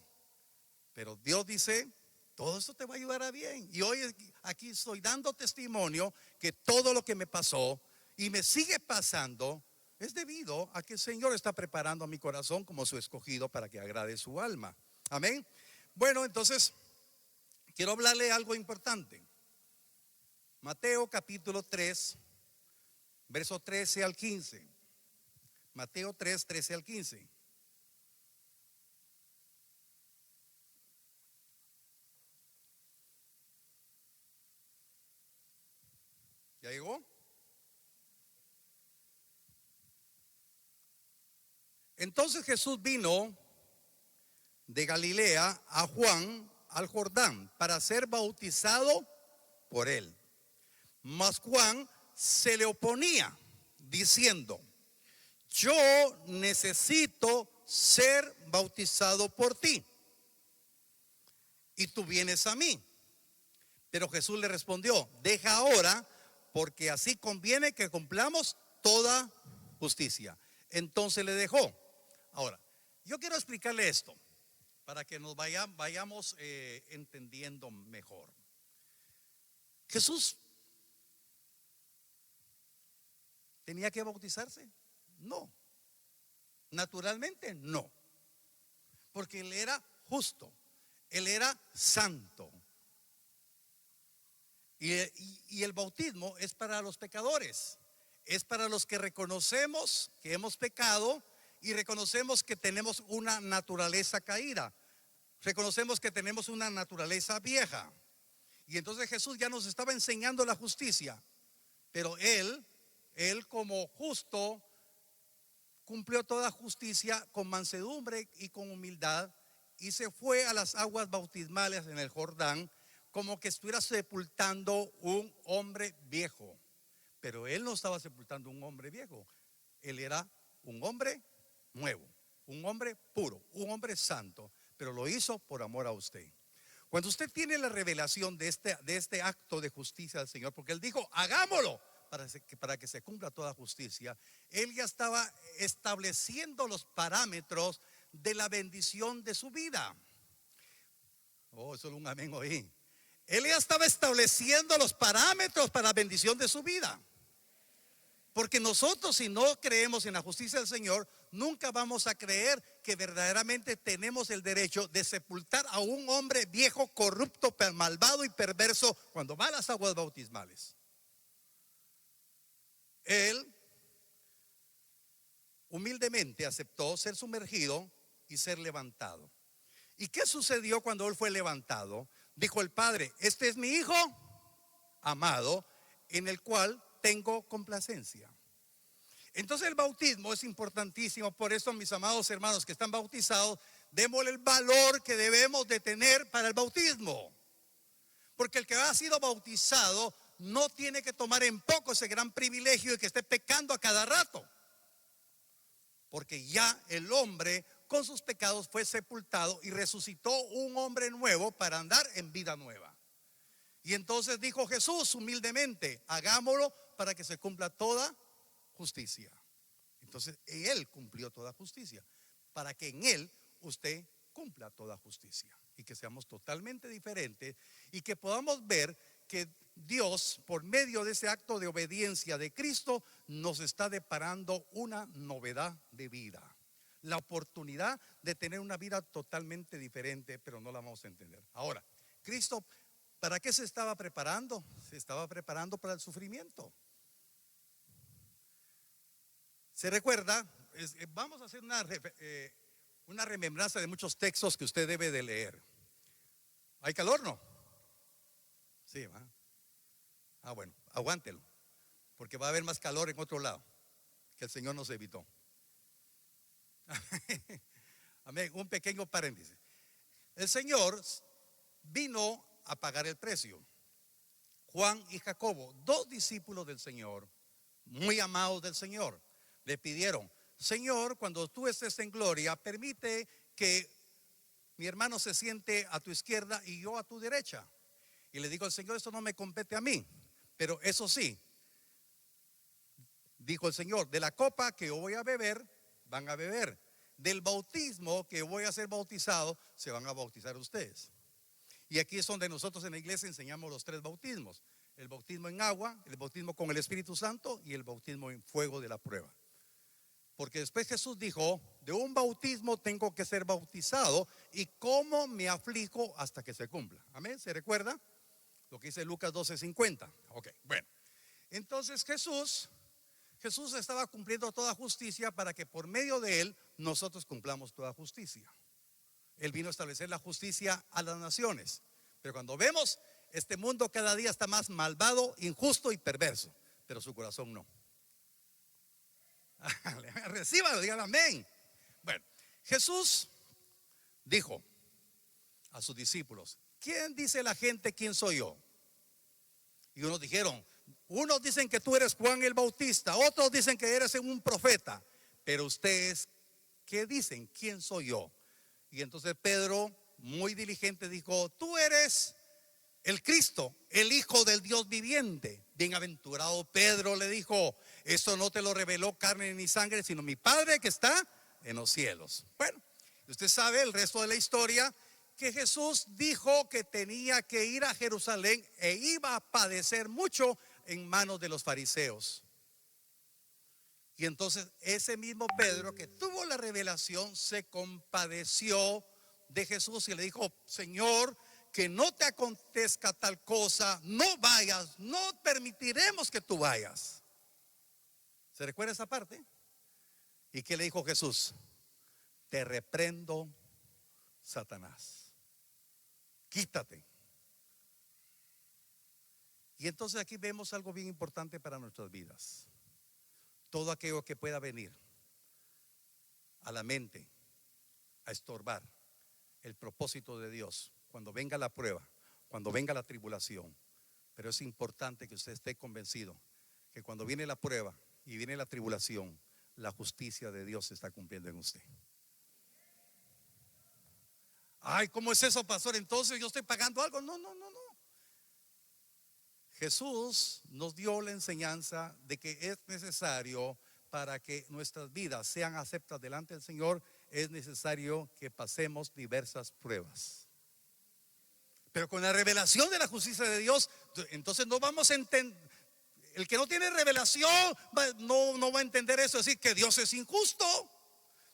Pero Dios dice: todo esto te va a ayudar a bien. Y hoy aquí estoy dando testimonio que todo lo que me pasó y me sigue pasando es debido a que el Señor está preparando a mi corazón como su escogido para que agrade su alma. Amén. Bueno, entonces quiero hablarle algo importante. Mateo capítulo 3, verso 13 al 15. Mateo 3, 13 al 15. ¿Ya llegó? Entonces Jesús vino de Galilea a Juan al Jordán para ser bautizado por él. Mas Juan se le oponía diciendo: yo necesito ser bautizado por ti y tú vienes a mí. Pero Jesús le respondió: deja ahora, porque así conviene que cumplamos toda justicia. entonces le dejó. Ahora, yo quiero explicarle esto para que nos vayamos entendiendo mejor. Jesús tenía que bautizarse. No, naturalmente no, porque él era justo, él era santo. Y el bautismo es para los pecadores, es para los que reconocemos que hemos pecado y reconocemos que tenemos una naturaleza caída, reconocemos que tenemos una naturaleza vieja. Y entonces Jesús ya nos estaba enseñando la justicia, pero él como justo cumplió toda justicia con mansedumbre y con humildad y se fue a las aguas bautismales en el Jordán como que estuviera sepultando un hombre viejo. Pero él no estaba sepultando un hombre viejo, él era un hombre nuevo, un hombre puro, un hombre santo, pero lo hizo por amor a usted. Cuando usted tiene la revelación de este acto de justicia del Señor, porque él dijo, hagámoslo para que se cumpla toda justicia, él ya estaba estableciendo los parámetros de la bendición de su vida. Oh, solo un amén oí. Él ya estaba estableciendo los parámetros para la bendición de su vida. Porque nosotros, si no creemos en la justicia del Señor, nunca vamos a creer que verdaderamente tenemos el derecho de sepultar a un hombre viejo, corrupto, malvado y perverso cuando va a las aguas bautismales. Él humildemente aceptó ser sumergido y ser levantado. ¿Y qué sucedió cuando él fue levantado? Dijo el Padre, este es mi Hijo amado, en el cual tengo complacencia. Entonces el bautismo es importantísimo. Por eso, mis amados hermanos que están bautizados, démosle el valor que debemos de tener para el bautismo. Porque el que ha sido bautizado no tiene que tomar en poco ese gran privilegio de que esté pecando a cada rato. Porque ya el hombre con sus pecados fue sepultado y resucitó un hombre nuevo para andar en vida nueva. Y entonces dijo Jesús humildemente, hagámoslo para que se cumpla toda justicia. Entonces él cumplió toda justicia, para que en él usted cumpla toda justicia y que seamos totalmente diferentes y que podamos ver que Dios, por medio de ese acto de obediencia de Cristo, nos está deparando una novedad de vida, la oportunidad de tener una vida totalmente diferente, pero no la vamos a entender. Ahora, Cristo, ¿para qué se estaba preparando? Se estaba preparando para el sufrimiento. ¿Se recuerda? Vamos a hacer una remembranza de muchos textos que usted debe de leer. ¿Hay calor, no? Sí, ¿va? Ah, bueno, aguántelo, porque va a haber más calor en otro lado que el Señor nos evitó. Amén. Un pequeño paréntesis. El Señor vino a pagar el precio. Juan y Jacobo, dos discípulos del Señor, muy amados del Señor, le pidieron, Señor, cuando tú estés en gloria, permite que mi hermano se siente a tu izquierda y yo a tu derecha. Y le dijo el Señor, eso no me compete a mí, pero eso sí, dijo el Señor, de la copa que yo voy a beber, van a beber. Del bautismo que voy a ser bautizado, se van a bautizar ustedes. Y aquí es donde nosotros en la iglesia enseñamos los tres bautismos: el bautismo en agua, el bautismo con el Espíritu Santo y el bautismo en fuego de la prueba. Porque después Jesús dijo, de un bautismo tengo que ser bautizado, y cómo me aflijo hasta que se cumpla. Amén, ¿se recuerda? Lo que dice Lucas 12:50. Ok, bueno. Entonces Jesús estaba cumpliendo toda justicia para que por medio de él nosotros cumplamos toda justicia. Él vino a establecer la justicia a las naciones. Pero cuando vemos, este mundo cada día está más malvado, injusto y perverso, pero su corazón no. Recíbalo, digan amén. Bueno, Jesús dijo a sus discípulos, ¿quién dice la gente quién soy yo? Y unos dicen que tú eres Juan el Bautista, otros dicen que eres un profeta, pero ustedes, ¿qué dicen? ¿Quién soy yo? Y entonces Pedro, muy diligente, dijo, tú eres el Cristo, el Hijo del Dios viviente. Bienaventurado Pedro, le dijo, esto no te lo reveló carne ni sangre, sino mi Padre que está en los cielos. Bueno, usted sabe el resto de la historia, que Jesús dijo que tenía que ir a Jerusalén e iba a padecer mucho en manos de los fariseos. Y entonces ese mismo Pedro que tuvo la revelación se compadeció de Jesús y le dijo, Señor, que no te acontezca tal cosa, no vayas, no permitiremos que tú vayas. ¿Se recuerda esa parte? ¿Y qué le dijo Jesús? Te reprendo, Satanás, quítate. Y entonces aquí vemos algo bien importante para nuestras vidas. Todo aquello que pueda venir a la mente a estorbar el propósito de Dios cuando venga la prueba, cuando venga la tribulación. Pero es importante que usted esté convencido que cuando viene la prueba y viene la tribulación, la justicia de Dios se está cumpliendo en usted. Ay, ¿cómo es eso, pastor? Entonces yo estoy pagando algo. No. Jesús nos dio la enseñanza de que es necesario, para que nuestras vidas sean aceptas delante del Señor, es necesario que pasemos diversas pruebas. Pero con la revelación de la justicia de Dios, entonces no vamos a entender. El que no tiene revelación no va a entender eso, es decir, que Dios es injusto,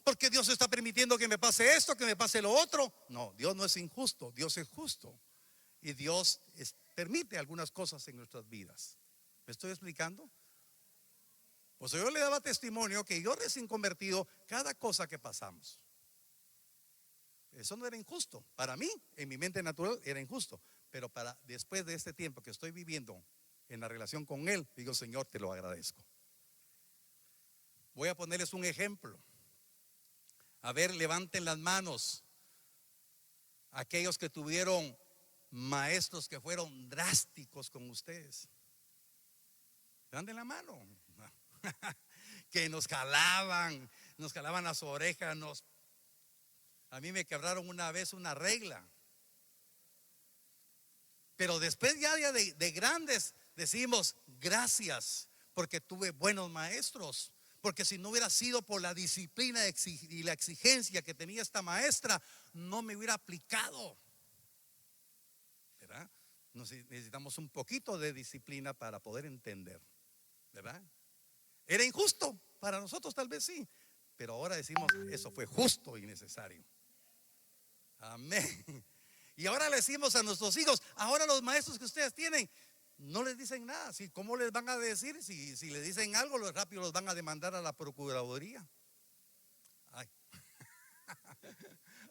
porque Dios está permitiendo que me pase esto, que me pase lo otro. No, Dios no es injusto, Dios es justo. Y Dios permite algunas cosas en nuestras vidas. ¿Me estoy explicando? Pues yo le daba testimonio que yo recién convertido, cada cosa que pasamos, eso no era injusto. Para mí, en mi mente natural, era injusto. Pero para después de este tiempo que estoy viviendo en la relación con Él, digo, Señor, te lo agradezco. Voy a ponerles un ejemplo. A ver, levanten las manos aquellos que tuvieron maestros que fueron drásticos con ustedes. Levanten la mano. Que nos jalaban las orejas, a mí me quebraron una vez una regla. Pero después ya de grandes decimos gracias, porque tuve buenos maestros. Porque si no hubiera sido por la disciplina y la exigencia que tenía esta maestra, no me hubiera aplicado. ¿Verdad? Necesitamos un poquito de disciplina para poder entender. ¿Verdad? Era injusto para nosotros, tal vez sí, pero ahora decimos, eso fue justo y necesario. Amén. Y ahora le decimos a nuestros hijos, ahora los maestros que ustedes tienen, no les dicen nada. ¿Cómo les van a decir? Si les dicen algo, rápido los van a demandar a la Procuraduría. Ay.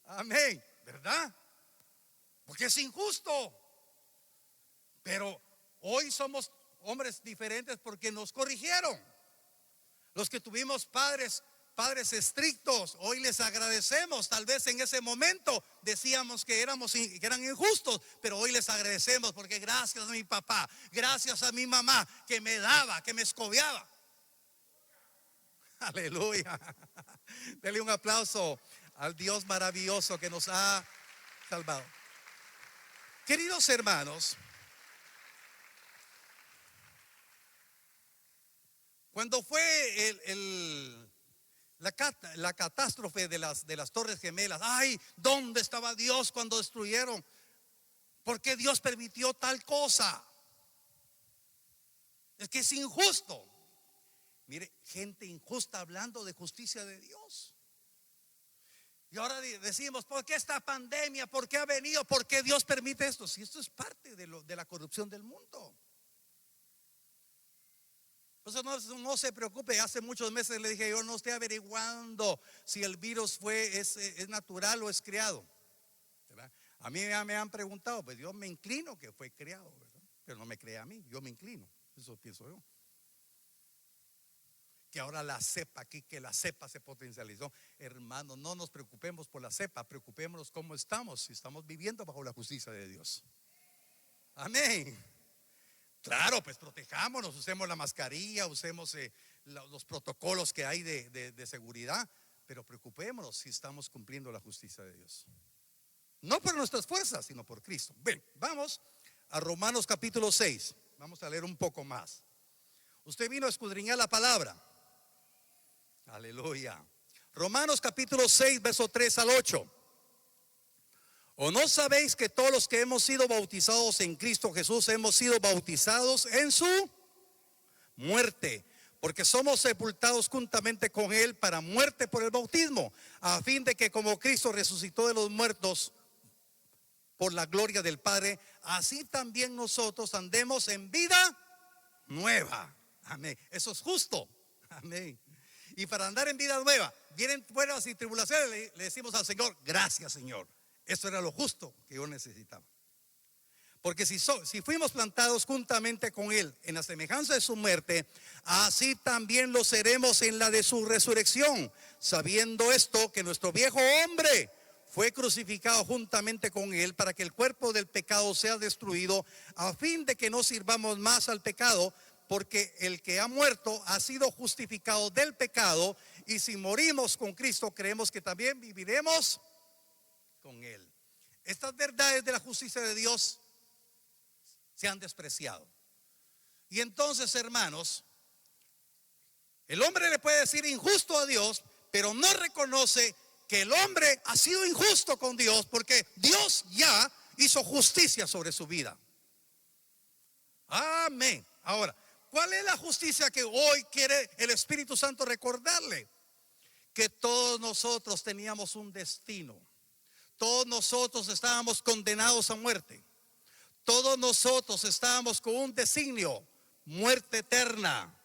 Amén, ¿verdad? Porque es injusto. Pero hoy somos hombres diferentes porque nos corrigieron. Los que tuvimos padres estrictos, hoy les agradecemos. Tal vez en ese momento decíamos que eran injustos, pero hoy les agradecemos porque gracias a mi papá, gracias a mi mamá que me daba, que me escobiaba. Aleluya. Dele un aplauso al Dios maravilloso que nos ha salvado. Queridos hermanos, cuando fue la catástrofe de las Torres Gemelas, ay, ¿dónde estaba Dios cuando destruyeron? ¿Por qué Dios permitió tal cosa? Es que es injusto. Mire, gente injusta hablando de justicia de Dios. Y ahora decimos, ¿por qué esta pandemia? ¿Por qué ha venido? ¿Por qué Dios permite esto? Si esto es parte de la corrupción del mundo. Entonces no se preocupe. Hace muchos meses le dije, yo no estoy averiguando si el virus es natural o es creado, ¿verdad? A mí me han preguntado, pues yo me inclino que fue creado, ¿verdad? Pero no me crea a mí, yo me inclino. Eso pienso yo. Que ahora la cepa aquí, que la cepa se potencializó. Hermano, no nos preocupemos por la cepa, preocupémonos cómo estamos, si estamos viviendo bajo la justicia de Dios. Amén. Claro, pues protejámonos, usemos la mascarilla, usemos los protocolos que hay de seguridad, pero preocupémonos si estamos cumpliendo la justicia de Dios. No por nuestras fuerzas, sino por Cristo. Bien, vamos a Romanos capítulo 6. Vamos a leer un poco más. Usted vino a escudriñar la palabra. Aleluya. Romanos capítulo 6, verso 3 al 8. ¿O no sabéis que todos los que hemos sido bautizados en Cristo Jesús hemos sido bautizados en su muerte? Porque somos sepultados juntamente con Él para muerte por el bautismo, a fin de que como Cristo resucitó de los muertos por la gloria del Padre, así también nosotros andemos en vida nueva. Amén. Eso es justo. Amén. Y para andar en vida nueva, vienen pruebas y tribulaciones, le decimos al Señor, gracias Señor. Eso era lo justo que yo necesitaba. Porque si fuimos plantados juntamente con Él en la semejanza de su muerte, así también lo seremos en la de su resurrección, sabiendo esto, que nuestro viejo hombre fue crucificado juntamente con Él para que el cuerpo del pecado sea destruido, a fin de que no sirvamos más al pecado, porque el que ha muerto ha sido justificado del pecado, y si morimos con Cristo, creemos que también viviremos con Él. Estas verdades de la justicia de Dios se han despreciado. Y entonces, hermanos, el hombre le puede decir injusto a Dios, pero no reconoce que el hombre ha sido injusto con Dios, porque Dios ya hizo justicia sobre su vida. Amén. Ahora, ¿cuál es la justicia que hoy quiere el Espíritu Santo recordarle? Que todos nosotros teníamos un destino. Todos nosotros estábamos condenados a muerte. Todos nosotros estábamos con un designio, muerte eterna.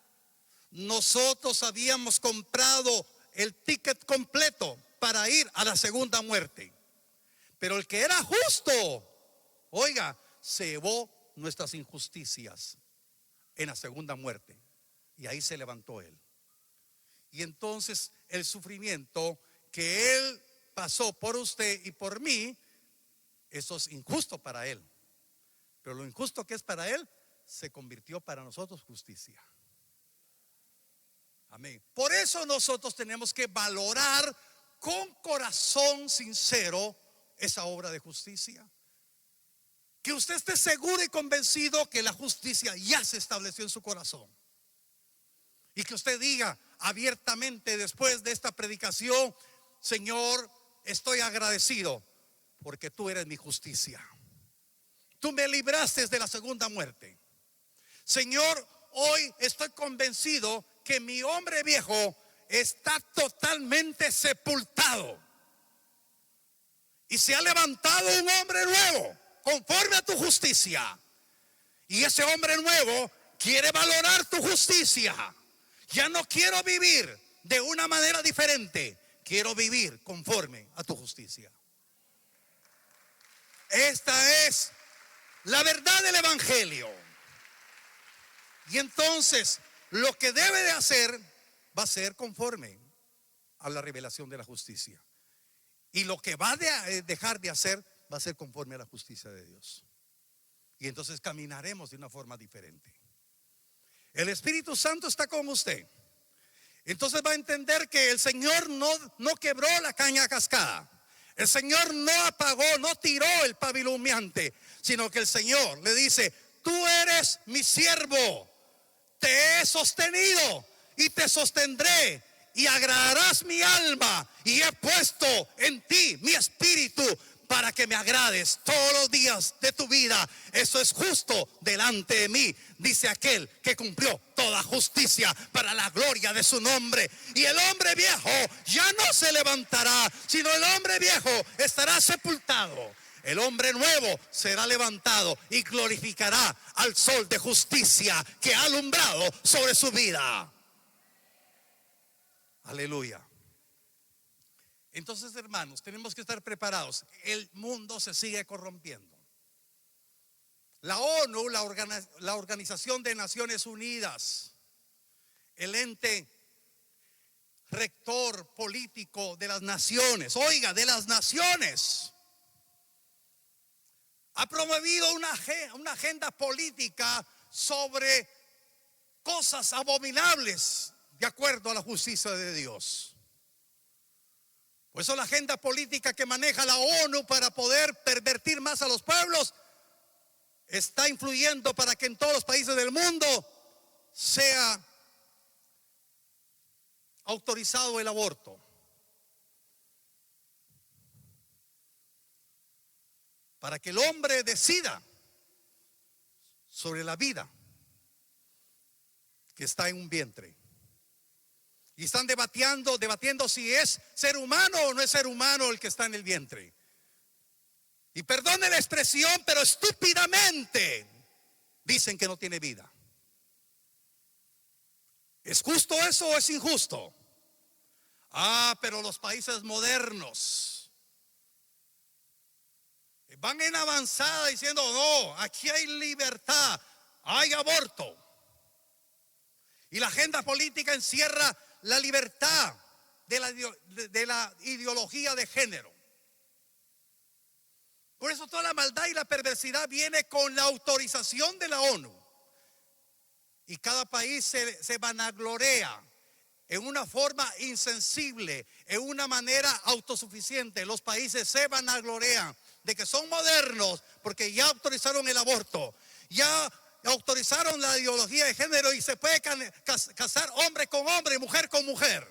Nosotros habíamos comprado el ticket completo para ir a la segunda muerte. Pero el que era justo, oiga, se llevó nuestras injusticias en la segunda muerte. Y ahí se levantó Él. Y entonces el sufrimiento que Él pasó por usted y por mí, eso es injusto para Él. Pero lo injusto que es para Él, se convirtió para nosotros justicia. Amén. Por eso nosotros tenemos que valorar con corazón sincero esa obra de justicia. Que usted esté seguro y convencido que la justicia ya se estableció en su corazón. Y que usted diga abiertamente después de esta predicación: Señor, estoy agradecido porque tú eres mi justicia. Tú me libraste de la segunda muerte. Señor, hoy estoy convencido que mi hombre viejo está totalmente sepultado y se ha levantado un hombre nuevo conforme a tu justicia. Y ese hombre nuevo quiere valorar tu justicia. Ya no quiero vivir de una manera diferente, quiero vivir conforme a tu justicia. Esta es la verdad del Evangelio. Y entonces lo que debe de hacer va a ser conforme a la revelación de la justicia. Y lo que va a dejar de hacer va a ser conforme a la justicia de Dios. Y entonces caminaremos de una forma diferente. El Espíritu Santo está con usted. Entonces va a entender que el Señor no quebró la caña cascada. El Señor no apagó, no tiró el pabilo humeante, sino que el Señor le dice: tú eres mi siervo, te he sostenido y te sostendré, y agradarás mi alma, y he puesto en ti mi espíritu para que me agrades todos los días de tu vida. Eso es justo delante de mí, dice aquel que cumplió toda justicia para la gloria de su nombre. Y el hombre viejo ya no se levantará, sino el hombre viejo estará sepultado. El hombre nuevo será levantado y glorificará al sol de justicia que ha alumbrado sobre su vida. Aleluya. Entonces, hermanos, tenemos que estar preparados. El mundo se sigue corrompiendo. La ONU, la Organización de Naciones Unidas, el ente rector político de las naciones, oiga, de las naciones, ha promovido una agenda política sobre cosas abominables de acuerdo a la justicia de Dios. Por eso la agenda política que maneja la ONU para poder pervertir más a los pueblos está influyendo para que en todos los países del mundo sea autorizado el aborto. Para que el hombre decida sobre la vida que está en un vientre. Y están debatiendo si es ser humano o no es ser humano el que está en el vientre. Y perdone la expresión, pero estúpidamente dicen que no tiene vida. ¿Es justo eso o es injusto? Pero los países modernos van en avanzada diciendo, no, aquí hay libertad, hay aborto. Y la agenda política encierra la libertad de la ideología de género. Por eso toda la maldad y la perversidad viene con la autorización de la ONU. Y cada país se vanagloria en una forma insensible, en una manera autosuficiente. Los países se vanaglorean de que son modernos porque ya autorizaron el aborto, ya autorizaron la ideología de género y se puede casar hombre con hombre, mujer con mujer.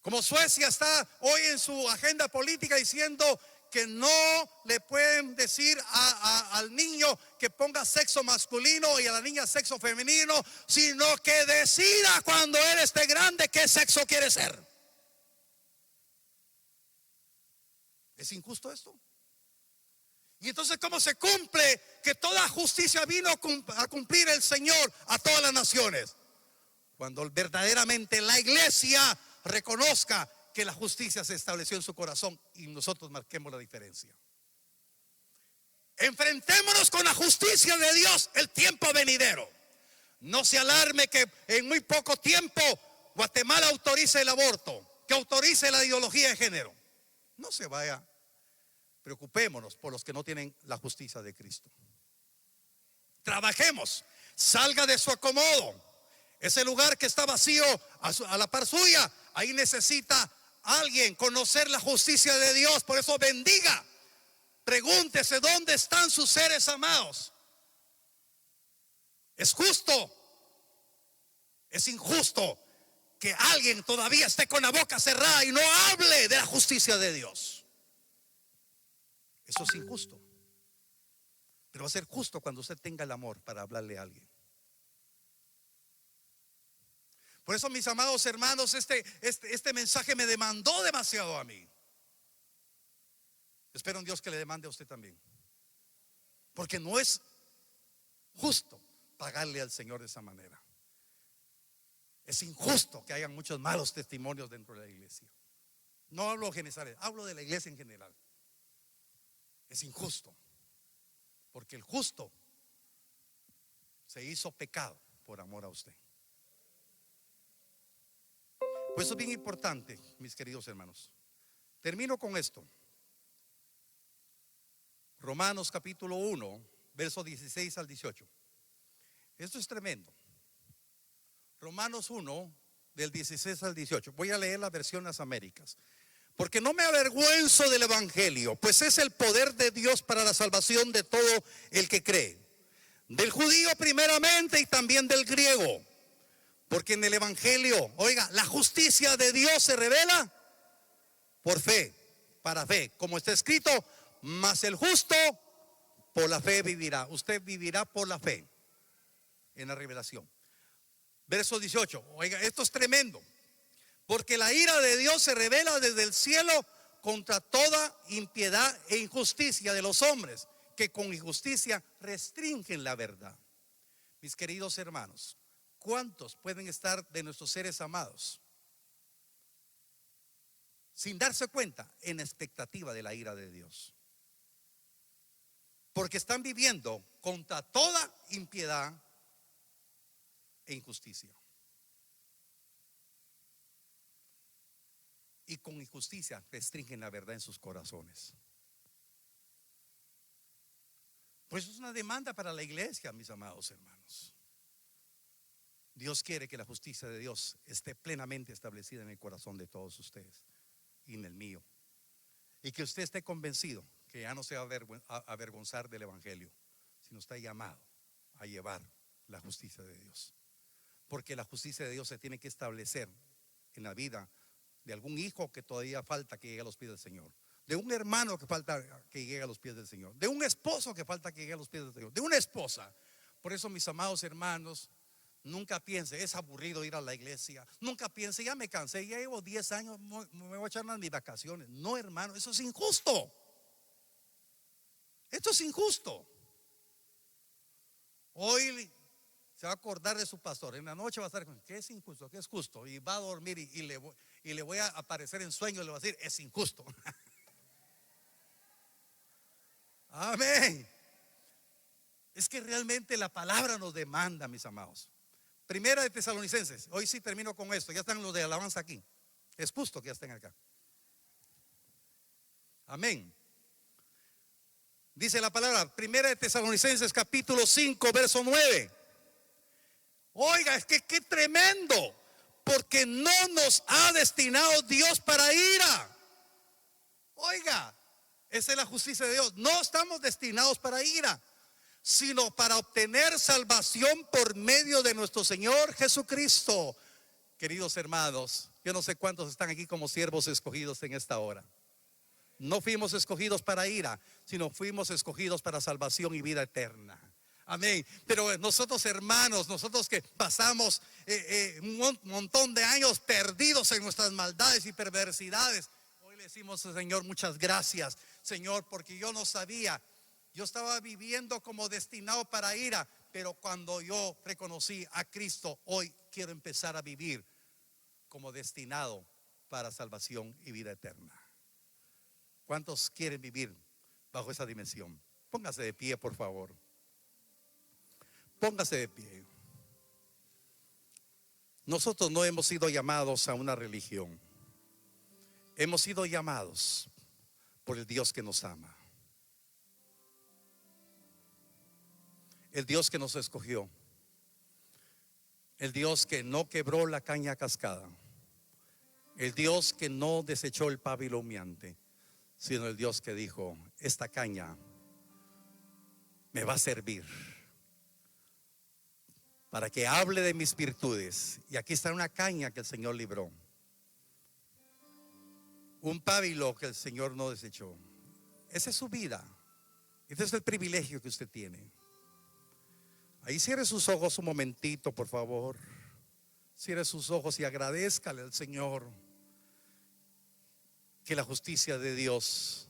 Como Suecia está hoy en su agenda política diciendo que no le pueden decir al niño que ponga sexo masculino y a la niña sexo femenino, sino que decida cuando él esté grande qué sexo quiere ser. ¿Es injusto esto? Y entonces, ¿cómo se cumple que toda justicia vino a cumplir el Señor a todas las naciones? Cuando verdaderamente la iglesia reconozca que la justicia se estableció en su corazón y nosotros marquemos la diferencia. Enfrentémonos con la justicia de Dios el tiempo venidero. No se alarme que en muy poco tiempo Guatemala autorice el aborto, que autorice la ideología de género. No se vaya. Preocupémonos por los que no tienen la justicia de Cristo. Trabajemos, salga de su acomodo. Ese lugar que está vacío a la par suya, ahí necesita alguien conocer la justicia de Dios. Por eso bendiga, pregúntese dónde están sus seres amados. ¿Es justo? ¿Es injusto que alguien todavía esté con la boca cerrada y no hable de la justicia de Dios? Eso es injusto. Pero va a ser justo cuando usted tenga el amor para hablarle a alguien. Por eso, mis amados hermanos, este mensaje me demandó demasiado a mí. Espero en Dios que le demande a usted también. Porque no es justo pagarle al Señor de esa manera. Es injusto que hayan muchos malos testimonios dentro de la iglesia. No hablo general, hablo de la iglesia en general. Es injusto, porque el justo se hizo pecado por amor a usted. Pues eso es bien importante, mis queridos hermanos. Termino con esto. Romanos capítulo 1, versos 16 al 18. Esto es tremendo. Romanos 1, del 16 al 18. Voy a leer la versión Las Américas. Porque no me avergüenzo del evangelio, pues es el poder de Dios para la salvación de todo el que cree. Del judío primeramente y también del griego. Porque en el evangelio, oiga, la justicia de Dios se revela por fe, para fe. Como está escrito, mas el justo por la fe vivirá. Usted vivirá por la fe en la revelación. Verso 18, oiga, esto es tremendo. Porque la ira de Dios se revela desde el cielo contra toda impiedad e injusticia de los hombres, que con injusticia restringen la verdad. Mis queridos hermanos, ¿cuántos pueden estar de nuestros seres amados sin darse cuenta en expectativa de la ira de Dios? Porque están viviendo contra toda impiedad e injusticia. Y con injusticia restringen la verdad en sus corazones. Pues es una demanda para la iglesia, mis amados hermanos. Dios quiere que la justicia de Dios esté plenamente establecida en el corazón de todos ustedes y en el mío. Y que usted esté convencido que ya no se va a avergonzar del evangelio, sino está llamado a llevar la justicia de Dios. Porque la justicia de Dios se tiene que establecer en la vida de algún hijo que todavía falta que llegue a los pies del Señor, de un hermano que falta que llegue a los pies del Señor, de un esposo que falta que llegue a los pies del Señor, de una esposa. Por eso, mis amados hermanos, nunca piense, es aburrido ir a la iglesia. Nunca piense, ya me cansé, ya llevo 10 años, me voy a echar mis vacaciones. No, hermano, eso es injusto. Esto es injusto. Hoy se va a acordar de su pastor, en la noche va a estar con, ¿qué es injusto? ¿Qué es justo? Y va a dormir y le voy a aparecer en sueño y le voy a decir, es injusto. Amén. Es que realmente la palabra nos demanda, mis amados. Primera de Tesalonicenses, hoy sí termino con esto, ya están los de alabanza aquí. Es justo que ya estén acá. Amén. Dice la palabra, Primera de Tesalonicenses capítulo 5, verso 9. Oiga, es que qué tremendo, porque no nos ha destinado Dios para ira. Oiga, esa es la justicia de Dios. No estamos destinados para ira, sino para obtener salvación por medio de nuestro Señor Jesucristo. Queridos hermanos, yo no sé cuántos están aquí como siervos escogidos en esta hora. No fuimos escogidos para ira, sino fuimos escogidos para salvación y vida eterna. Amén. Pero nosotros, hermanos, nosotros que pasamos un montón de años perdidos en nuestras maldades y perversidades, hoy le decimos al Señor, muchas gracias, Señor, porque yo no sabía. Yo estaba viviendo como destinado para ira, pero cuando yo reconocí a Cristo, hoy quiero empezar a vivir como destinado para salvación y vida eterna. ¿Cuántos quieren vivir bajo esa dimensión? Póngase de pie, por favor. Póngase de pie. Nosotros no hemos sido llamados a una religión. Hemos sido llamados por el Dios que nos ama. El Dios que nos escogió. El Dios que no quebró la caña cascada. El Dios que no desechó el pábilo humeante, sino el Dios que dijo, esta caña me va a servir para que hable de mis virtudes. Y aquí está una caña que el Señor libró, un pábilo que el Señor no desechó. Esa es su vida. Ese es el privilegio que usted tiene. Ahí cierre sus ojos un momentito, por favor. Cierre sus ojos y agradézcale al Señor que la justicia de Dios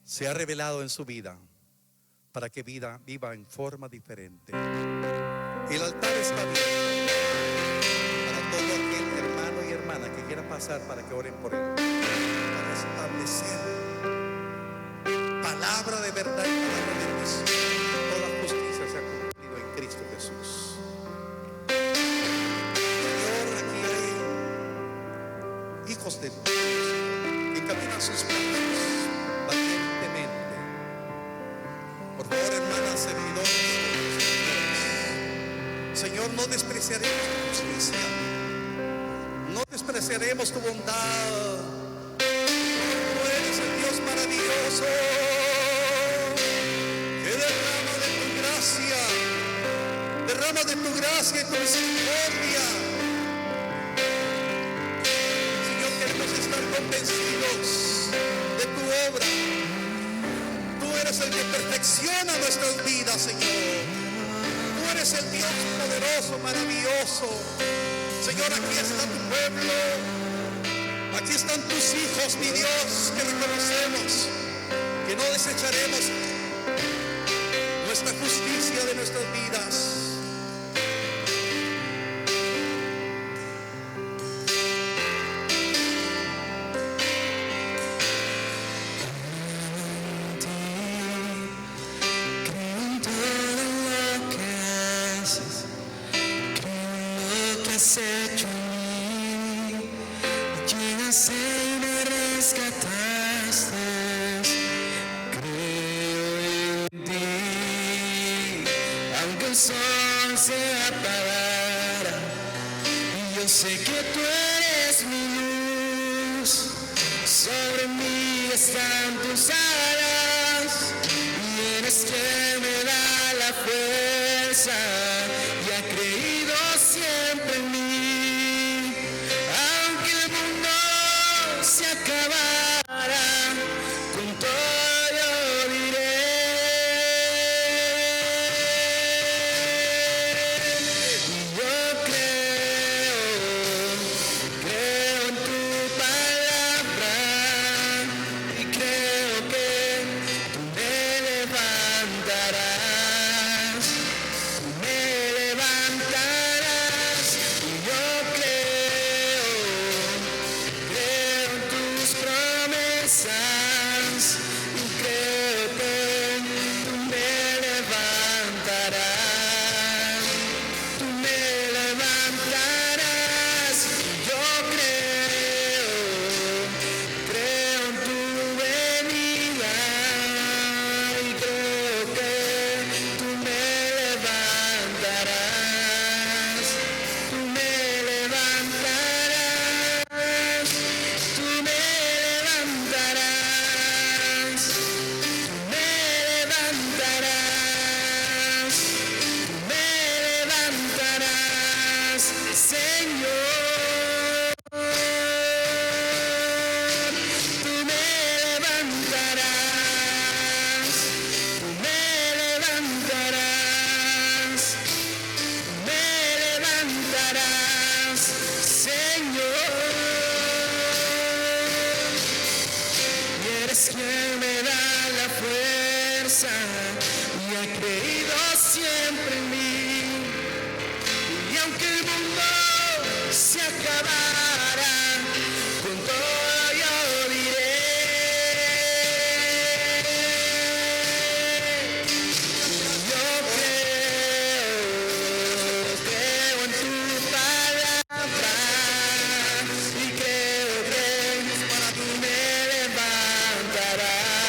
se ha revelado en su vida para que viva en forma diferente. El altar está abierto para todo aquel hermano y hermana que quiera pasar para que oren por él, para establecer palabra de verdad y palabra de juicio. Toda justicia se ha cumplido en Cristo Jesús. Señor, aquí hay hijos de Dios que caminan sus pasos valientemente. Por favor, hermanas, servidores, Señor, no despreciaremos tu justicia, no despreciaremos tu bondad. Tú eres el Dios maravilloso que derrama de tu gracia y tu misericordia. Señor, queremos estar convencidos de tu obra. Tú eres el que perfecciona nuestras vidas, Señor. Tú eres el Dios poderoso, maravilloso. Señor, aquí está tu pueblo, aquí están tus hijos, mi Dios, que reconocemos que no desecharemos nuestra justicia de nuestras vidas. Has hecho en mí, me llenaste y me rescataste. Creo en ti, aunque el sol se apagara, y yo sé que tú eres mi luz, sobre mí están tus alas y eres quien me da la fuerza y ha creído siempre en mí. Aunque el mundo se acabara, con todo yo diré. Yo creo en tu palabra y creo que tú me levantarás, y yo creo en tus promesas y creo que tú me levantarás. Tú me levantarás, yo creo en tu venida y creo que tú me levantarás, tú me levantarás, tú me levantarás, tú me levantarás. Me levantarás, Señor. Tú me levantarás, tú me levantarás, tú me levantarás, Señor. Y eres quien me da la fuerza y ha creído siempre en mí. Y aunque el mundo se acabara, con todo yo diré. Yo creo en tu palabra y creo que tú me levantarás,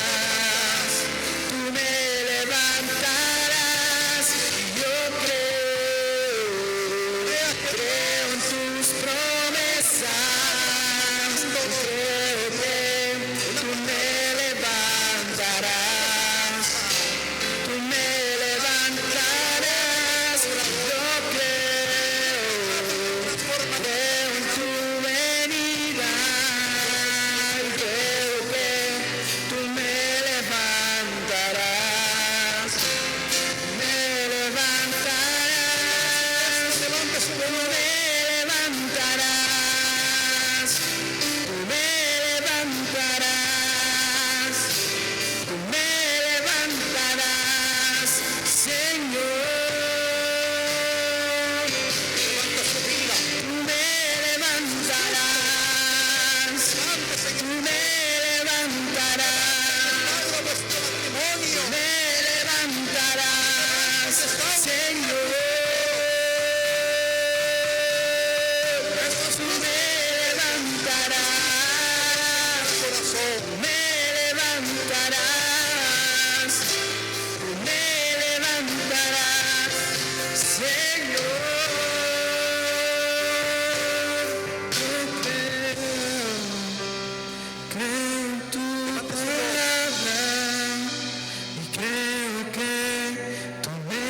tú me levantarás. Yo creo en tus promesas, creo que tú me levantarás, tú me levantarás. Yo creo en tu venida y creo que tú me levantarás, me levantarás, tú me levantarás, tú me levantarás, tú me levantarás, Señor. Tú me levantarás, tú me levantarás, me levantarás, Señor. Tú me levantarás, me levantarás, tú me levantarás, Señor. Yo creo en tu palabra y creo que tú me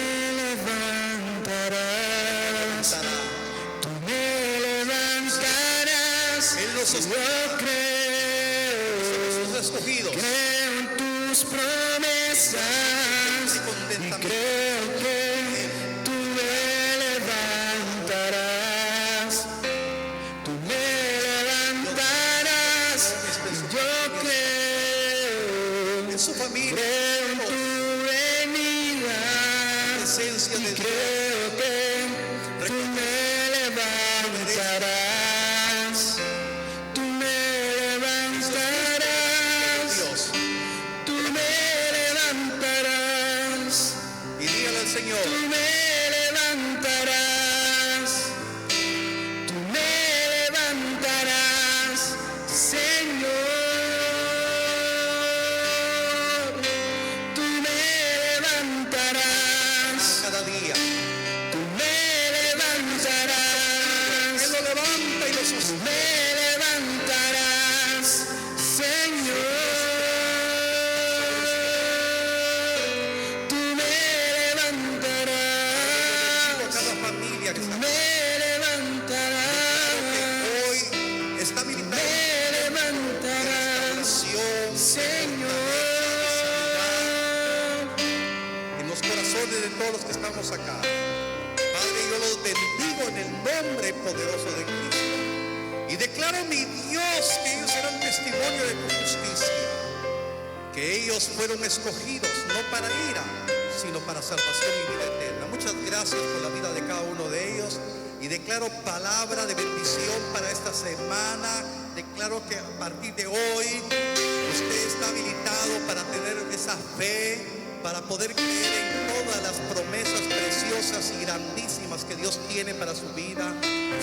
levantarás, tú me levantarás. Yo creo en tus promesas y creo que tú me levantarás, tú me levantarás. Yo creo En su familia, creo en tu venida presencia y de Dios. creo que tú me levantarás, tú me levantarás, Dios. tú me familia que está me levantarás, que hoy está militando me levantarás, oración Señor. en los corazones de todos los que estamos acá. Padre, yo los bendigo en el nombre poderoso de Cristo. Y declaro, mi Dios, que ellos serán testimonio de tu justicia. Que ellos fueron escogidos no para ira, sino para salvación y vida eterna. Muchas gracias por la vida de cada uno de ellos. Y declaro palabra de bendición para esta semana. Declaro que a partir de hoy usted está habilitado para tener esa fe, para poder creer en todas las promesas preciosas y grandísimas que Dios tiene para su vida.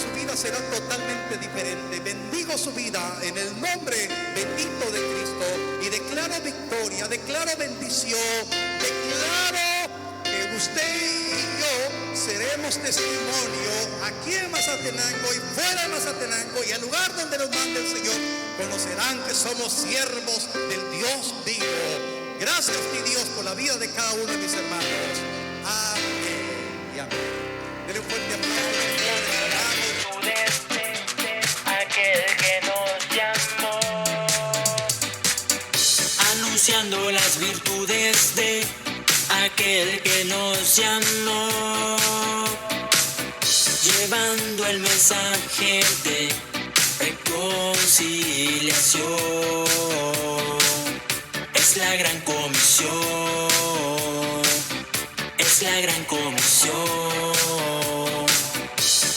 Su vida será totalmente diferente. Bendigo su vida en el nombre bendito de Cristo y declaro victoria, declaro bendición, declaro que usted y yo seremos testimonio aquí en Mazatenango y fuera de Mazatenango, y al lugar donde nos mande el Señor conocerán que somos siervos del Dios vivo. Gracias, mi Dios, por la vida de cada uno de mis hermanos. Amén y amén. Denle un fuerte aplauso. Aquel que nos llamó. Anunciando las virtudes de aquel que nos llamó, llevando el mensaje de reconciliación. Es la gran comisión, es la gran comisión,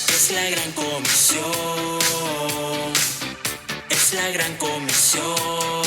es la gran comisión, es la gran comisión.